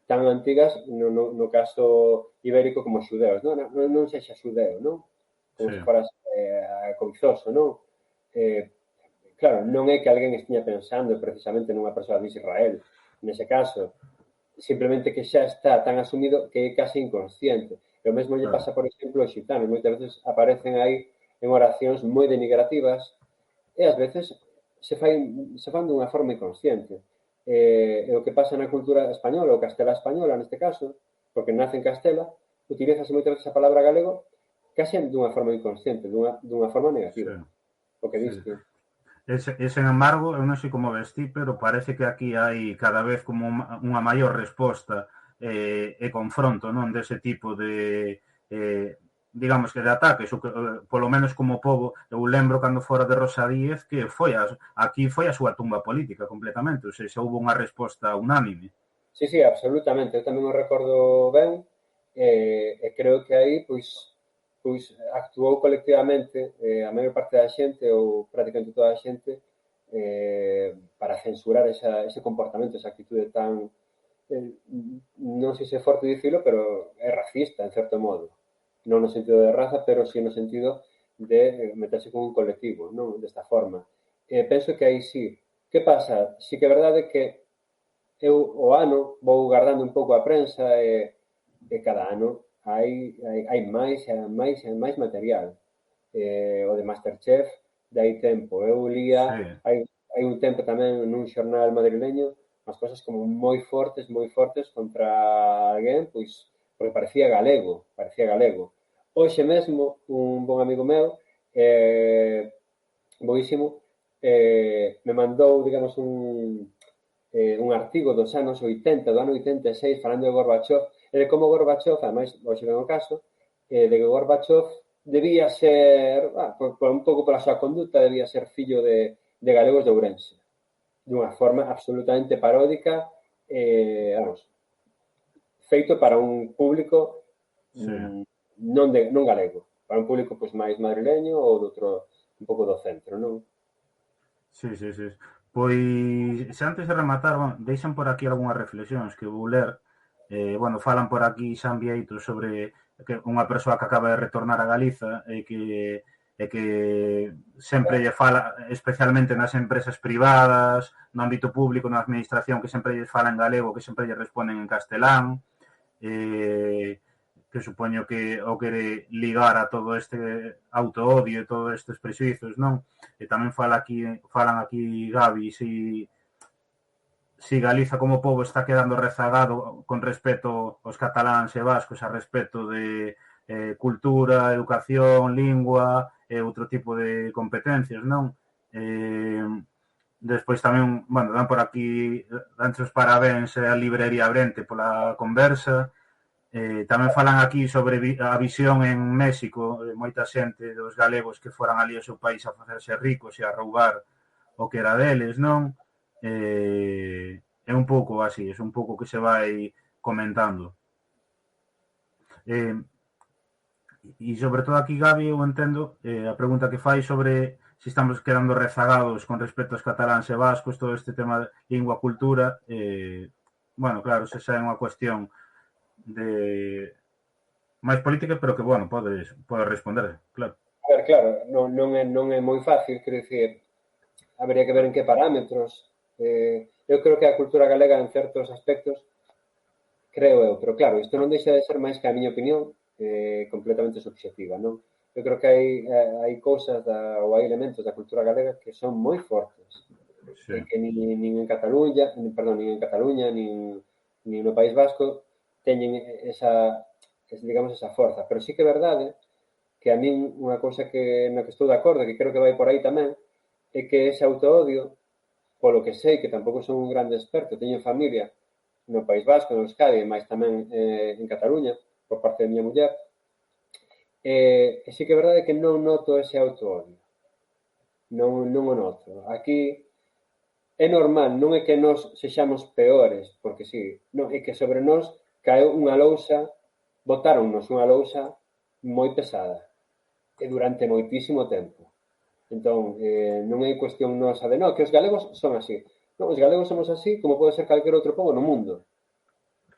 tan antigas, no caso ibérico, como xudeos. Non sexa xudeo, non? Como sí, se foras coizoso, non? Eh, claro, non é que alguén estiña pensando precisamente nunha persoa de Israel, nese caso, simplemente que xa está tan asumido que é case inconsciente. E o mesmo lle claro. pasa, por exemplo, aos xitanos. Moitas veces aparecen aí en oracións moi denigrativas e ás veces se fan dunha forma inconsciente. E o que pasa na cultura española ou castela española neste caso, porque nace en Castela, utilizase moitas veces a palabra galego case dunha forma inconsciente, dunha forma Sí, negativa. O que sí. diste. Sen embargo, eu non sei como vestí, pero parece que aquí hai cada vez como unha maior resposta e confronto, non, dese tipo de digamos que de ataques, ou que, polo menos como pobo, eu lembro cando fora de Rosa Díez que aquí foi a súa tumba política completamente, ou seja, houve unha resposta unánime. Sí, sí, absolutamente. Eu tamén o recordo ben e creo que aí pois actuou colectivamente a maior parte da xente ou prácticamente toda a xente para censurar ese comportamento, esa actitude tan eh, non sei se é forte dicilo, pero é racista, en certo modo. Non no sentido de raza, pero sí no sentido de meterse con un colectivo, non? Desta forma. Penso que aí sí. Que pasa? Sí que é verdade que eu o ano vou guardando un pouco a prensa e cada ano hai máis material. O de Masterchef dai tempo. Eu lía Sí, hai un tempo tamén nun xornal madrileño unhas cosas como moi fortes contra alguén, pois porque parecía galego. Hoxe mesmo un bon amigo meu, boísimo, me mandou, digamos, un artigo dos anos 80, do ano 86, falando de Gorbachev, e de como Gorbachev, ademais, hoxe ven o caso, de que Gorbachev debía ser, por un pouco pola súa conduta, debía ser fillo de galegos de Ourense, dunha forma absolutamente paródica, vamos, feito para un público sí. non galego, para un público pois máis madrileño ou de outro, un pouco do centro, non? Sí, sí, sí. Pois, se antes de rematar, bueno, deixan por aquí algunhas reflexións que vou ler. Bueno, falan por aquí Xan Vieito sobre que unha persoa que acaba de retornar a Galiza e que sempre lle fala, especialmente nas empresas privadas, no ámbito público, na administración, que sempre lle fala en galego, que sempre lle responden en castelán, que supoño que o quere ligar a todo este auto-odio e todos estes prexuizos, non? E tamén falan aquí Gabi, si Galiza como pobo está quedando rezagado con respecto aos cataláns e vascos a respecto de cultura, educación, lingua e outro tipo de competencias, non? Despois tamén, bueno, dan por aquí, danche os parabéns a Librería Brente pola conversa. Tamén falan aquí sobre a visión en México, moita xente dos galegos que foran ali ao seu país a facerse ricos e a roubar o que era deles, non? É un pouco así, é un pouco que se vai comentando. E sobre todo aquí, Gabi, eu entendo a pregunta que fai sobre se estamos quedando rezagados con respecto aos cataláns e vascos, todo este tema de lingua, cultura. Bueno, claro, se xa é unha cuestión de máis política, pero que, bueno, pode responder, claro. A ver, claro, non é moi fácil, quero dicir, habería que ver en que parámetros. Eu creo que a cultura galega en certos aspectos, creo eu, pero claro, isto non deixa de ser máis que a miña opinión completamente subxectiva, non? Eu creo que hai cousas ou hai elementos da cultura galega que son moi fortes, Sí. que nin en Cataluña, nin no País Vasco teñen digamos, esa forza, pero sí que é verdade que a min unha cousa na que estou de acordo, que creo que vai por aí tamén, é que ese autoodio, polo que sei, que tampouco son un grande experto, teño familia no País Vasco, no Euskadi, máis tamén en Cataluña, por parte da miña muller, e sí que é verdade que non noto ese autoodio. Non o noto. Aquí é normal, non é que nós sexamos peores, porque sí, non, é que sobre nós caeu unha lousa, botáronnos unha lousa moi pesada e durante moitísimo tempo. Entón, non é cuestión nosa de non, que os galegos son así. Non, os galegos somos así como pode ser calquer outro pobo no mundo.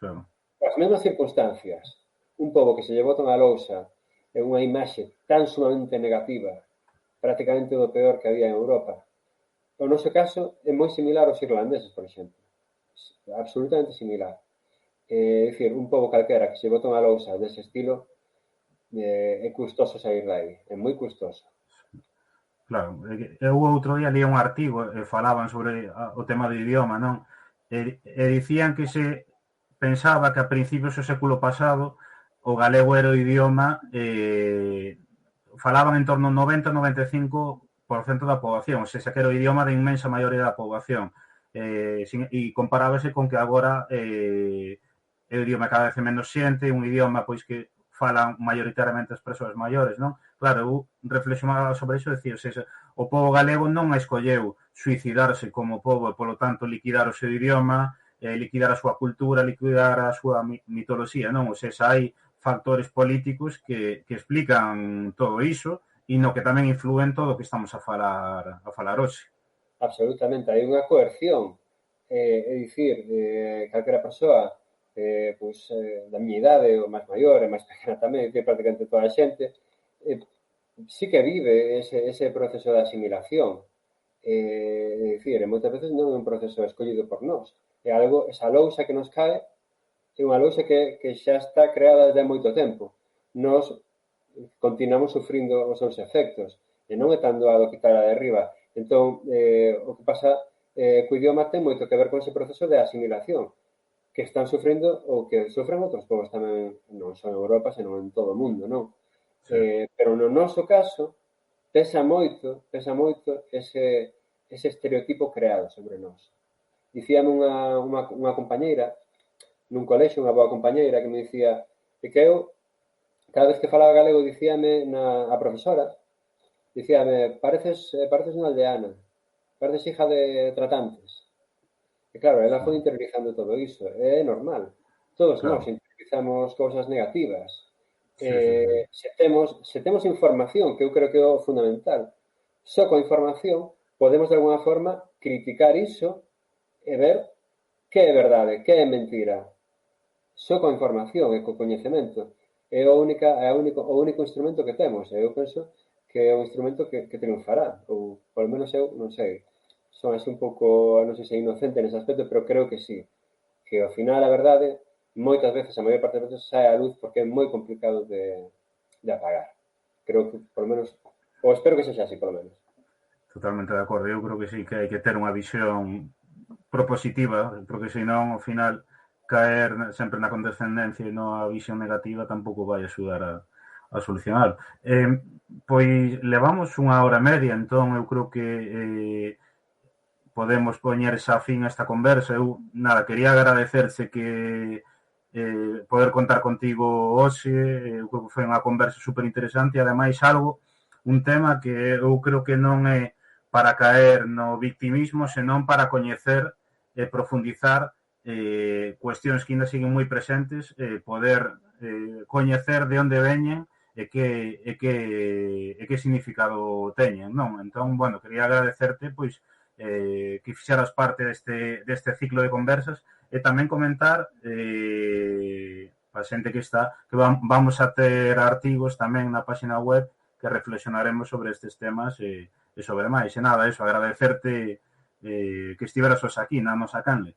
Claro. As mesmas circunstancias. Un pobo que se lle botan a lousa é unha imaxe tan sumamente negativa, prácticamente do peor que había en Europa. O noso caso é moi similar aos irlandeses, por exemplo. Absolutamente similar. É dicir, un pobo calquera que se botan a lousa dese estilo é custoso sair de aí. É moi custoso. Claro, eu outro día li un artigo e falaban sobre o tema do idioma, non? E dicían que se pensaba que a principios do século pasado o galego era o idioma, falaban en torno ao 90-95% da poboación, ou seja, que era o idioma da inmensa maioría da poboación. E comparábase con que agora é o idioma cada vez menos xente, un idioma pois que falan maioritariamente as persoas maiores, non? Claro, eu reflexionaba sobre iso e decía, o sea, o pobo galego non escolleu suicidarse como pobo e, polo tanto, liquidar o seu idioma, liquidar a súa cultura, liquidar a súa mitoloxía, non? O sea, hai factores políticos que explican todo iso e no que tamén influen todo o que estamos a falar hoxe. Absolutamente, hai unha coerción. É dicir, calquera persoa da miña idade, ou máis maior, e máis pequena tamén, que prácticamente toda a xente, sí que vive ese proceso de asimilación. É dicir, moitas veces non é un proceso escollido por nós. É algo, esa lousa que nos cae, é unha lousa que xa está creada desde hai moito tempo. Nós continuamos sufrindo os seus efectos, e non é tan doado quitala de arriba. Entón, o que pasa co idioma ten moito que ver con ese proceso de asimilación que están sufrindo ou que sofren outros povos tamén, non só en Europa, senón en todo o mundo, non? Sí. Pero no noso caso, pesa moito ese estereotipo creado sobre nós. Dicíame unha compañeira nun colexio, unha boa compañeira, que me dicía que eu, cada vez que falaba galego, dicíame a profesora, dicíame, pareces unha aldeana, pareces hija de tratantes. E claro, ela foi interiorizando todo iso. É normal. Todos nós interiorizamos cousas negativas. Se temos información, que eu creo que é o fundamental, só coa información podemos de alguna forma criticar iso e ver que é verdade, que é mentira. Só con información e co coñecemento. É o único instrumento que temos. E eu penso que é un instrumento que triunfará. Ou, polo menos eu, non sei, son así un pouco, non sei se inocente nese aspecto, pero creo que sí. Que ao final, a verdade, moitas veces, a maior parte das veces, sae a luz porque é moi complicado de apagar. Creo que, polo menos, ou espero que sexa así, polo menos. Totalmente de acordo. Eu creo que sí, que hai que ter unha visión propositiva, porque senón, ao final, caer sempre na condescendencia e non a visión negativa tampouco vai axudar a solucionar. Pois levamos unha hora e media, entón eu creo que podemos poñer xa fin a esta conversa. Eu, nada, quería agradecerse que poder contar contigo hoxe. Eu creo que foi unha conversa super interesante e, ademais, un tema que eu creo que non é para caer no victimismo, senón para coñecer e profundizar cuestións que ainda siguen moi presentes, poder coñecer de onde veñen e que significado teñen, non? Entón, bueno, quería agradecerte, pois, que fixeras parte deste ciclo de conversas e tamén comentar a xente que está, que vamos a ter artigos tamén na página web que reflexionaremos sobre estes temas e sobre máis. E nada, eso, agradecerte que estiveras hoxe aquí na nosa canle.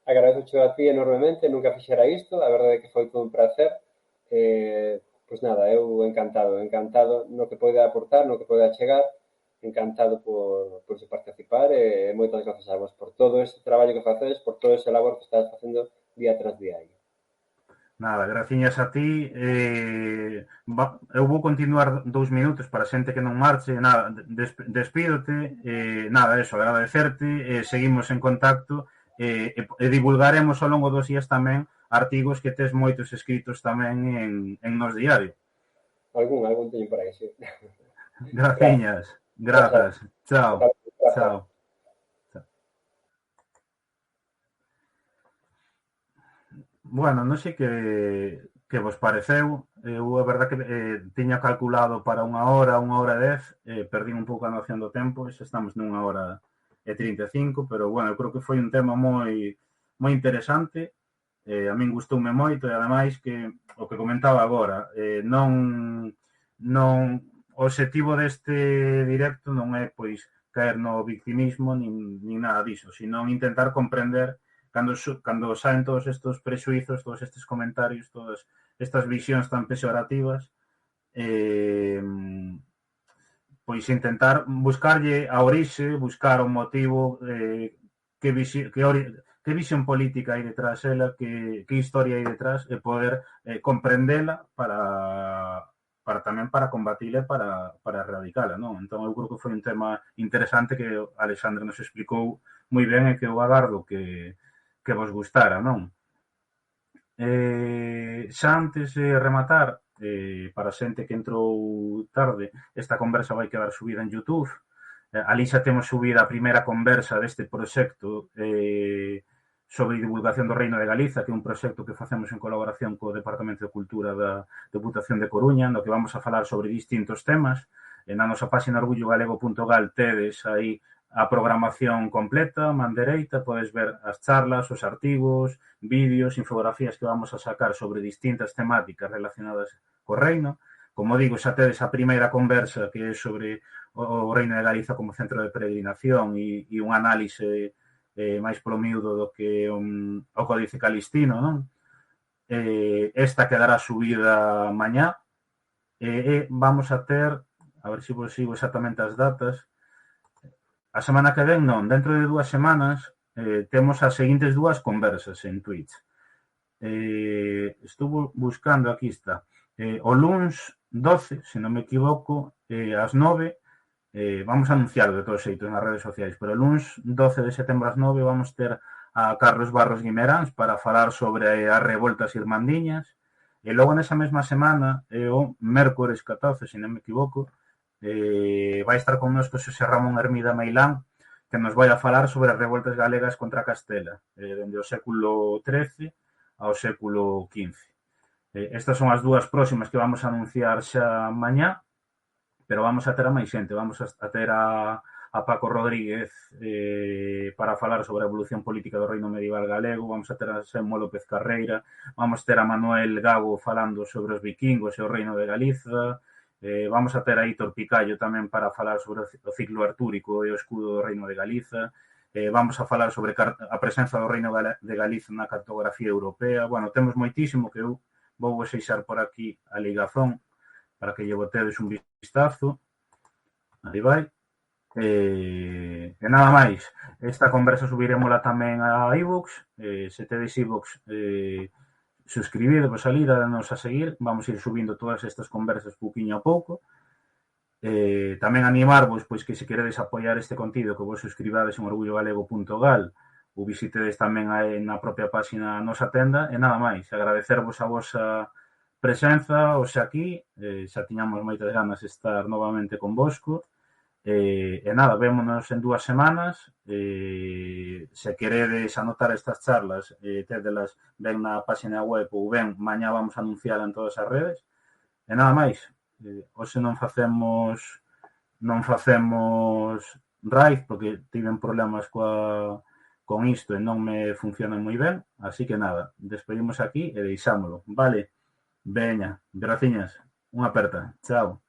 Agradezo a ti enormemente, nunca fixera isto, a verdade é que foi todo un placer. Pois nada, eu encantado no que poida aportar, no que poida chegar, encantado por participar e moitas grazas a vos por todo ese traballo que facedes, por todo ese labor que estás facendo día tras día aí. Nada, graciñas a ti. Eu vou continuar 2 minutos para a xente que non marche. Nada, despídote. Nada, eso, agradecerte. Seguimos en contacto e divulgaremos ao longo dos días tamén artigos que tes moitos escritos tamén en Nos Diario. Algún teño por aí, sí. Graciñas. Grazas. Chao. Chao. Bueno, non sei que vos pareceu. Eu, a verdad, que tiña calculado para unha hora e 10, perdín un pouco a noción do tempo, e xa estamos nunha hora e 35, pero, bueno, eu creo que foi un tema moi interesante. A min gustoume moito e, ademais, que o que comentaba agora, non o obxectivo deste directo non é, pois, caer no victimismo nin nada diso, sino intentar comprender cando saen todos estes prexuizos, todos estes comentarios, todas estas visións tan pejorativas, pois intentar buscarlle a orixe, buscar o motivo, que visión política hai detrás ela, que historia hai detrás, e poder comprendela para tamén para combatila e para erradicala, non? Entón, eu creo que foi un tema interesante que Alexandre nos explicou moi ben e que eu agardo que vos gustara, non? Xa antes de rematar, para a xente que entrou tarde, esta conversa vai quedar subida en YouTube. Ali xa temos subida a primeira conversa deste proxecto sobre divulgación do Reino de Galiza, que é un proxecto que facemos en colaboración co Departamento de Cultura da Deputación de Coruña, no que vamos a falar sobre distintos temas. Na nosa página orgullogalego.gal tedes aí a programación completa, man dereita, podes ver as charlas, os artigos, vídeos, infografías que vamos a sacar sobre distintas temáticas relacionadas co reino. Como digo, xa tedes a primeira conversa que é sobre o Reino de Galiza como centro de peregrinación e un análise máis polo miúdo do que o Códice Calistino, non? Esta quedará subida mañá e vamos a ter, a ver se vos sigo exactamente as datas. A semana que ven, non. Dentro de 2 semanas temos as seguintes 2 conversas en Twitch. Estuvo buscando, aquí está. O luns 12, se non me equivoco, ás 9, vamos a anunciar de todos xeitos nas redes sociais, pero o luns 12 de setembro ás 9 vamos ter a Carlos Barros Guimeráns para falar sobre as revoltas irmandiñas. E logo nesa mesma semana, o mércores 14, se non me equivoco, vai estar connosco Xosé Ramón Hermida Meilán, que nos vai a falar sobre as revoltas galegas contra Castela, dende o século XIII ao século XV. Estas son as 2 próximas que vamos a anunciar xa mañá, pero vamos a ter a máis xente. Vamos a ter a a Paco Rodríguez para falar sobre a evolución política do reino medieval galego, vamos a ter a Samuel López Carreira, vamos ter a Manuel Gago falando sobre os vikingos e o reino de Galiza, vamos a ter a Hitor Picallo tamén para falar sobre o ciclo artúrico e o escudo do reino de Galiza, vamos a falar sobre a presenza do reino de Galiza na cartografía europea. Bueno, temos moitísimo que eu vou seixar por aquí a ligazón para que lle botedes un vistazo. Aí vai. E nada máis, esta conversa subiremosla tamén a iVoox, se tedes iVoox suscribidevos ali, danos a seguir, vamos ir subindo todas estas conversas pouquiño a pouco, tamén animarvos pois que se queredes apoiar este contido que vos suscribades en orgullogalego.gal ou visitedes tamén na propia páxina a nosa tenda, e nada máis, agradecervos a vosa presenza hoxe aquí, xa tiñamos moitas ganas de estar novamente convosco. E nada, vémonos en 2 semanas. Se queredes anotar estas charlas, tédelas ben na página web ou ben mañá vamos a anunciar en todas as redes. E nada máis, hoxe non facemos Drive porque tiven problemas con isto e non me funciona moi ben, así que nada, despedimos aquí e deixámolo, vale? Veña, graciñas, unha aperta, chao.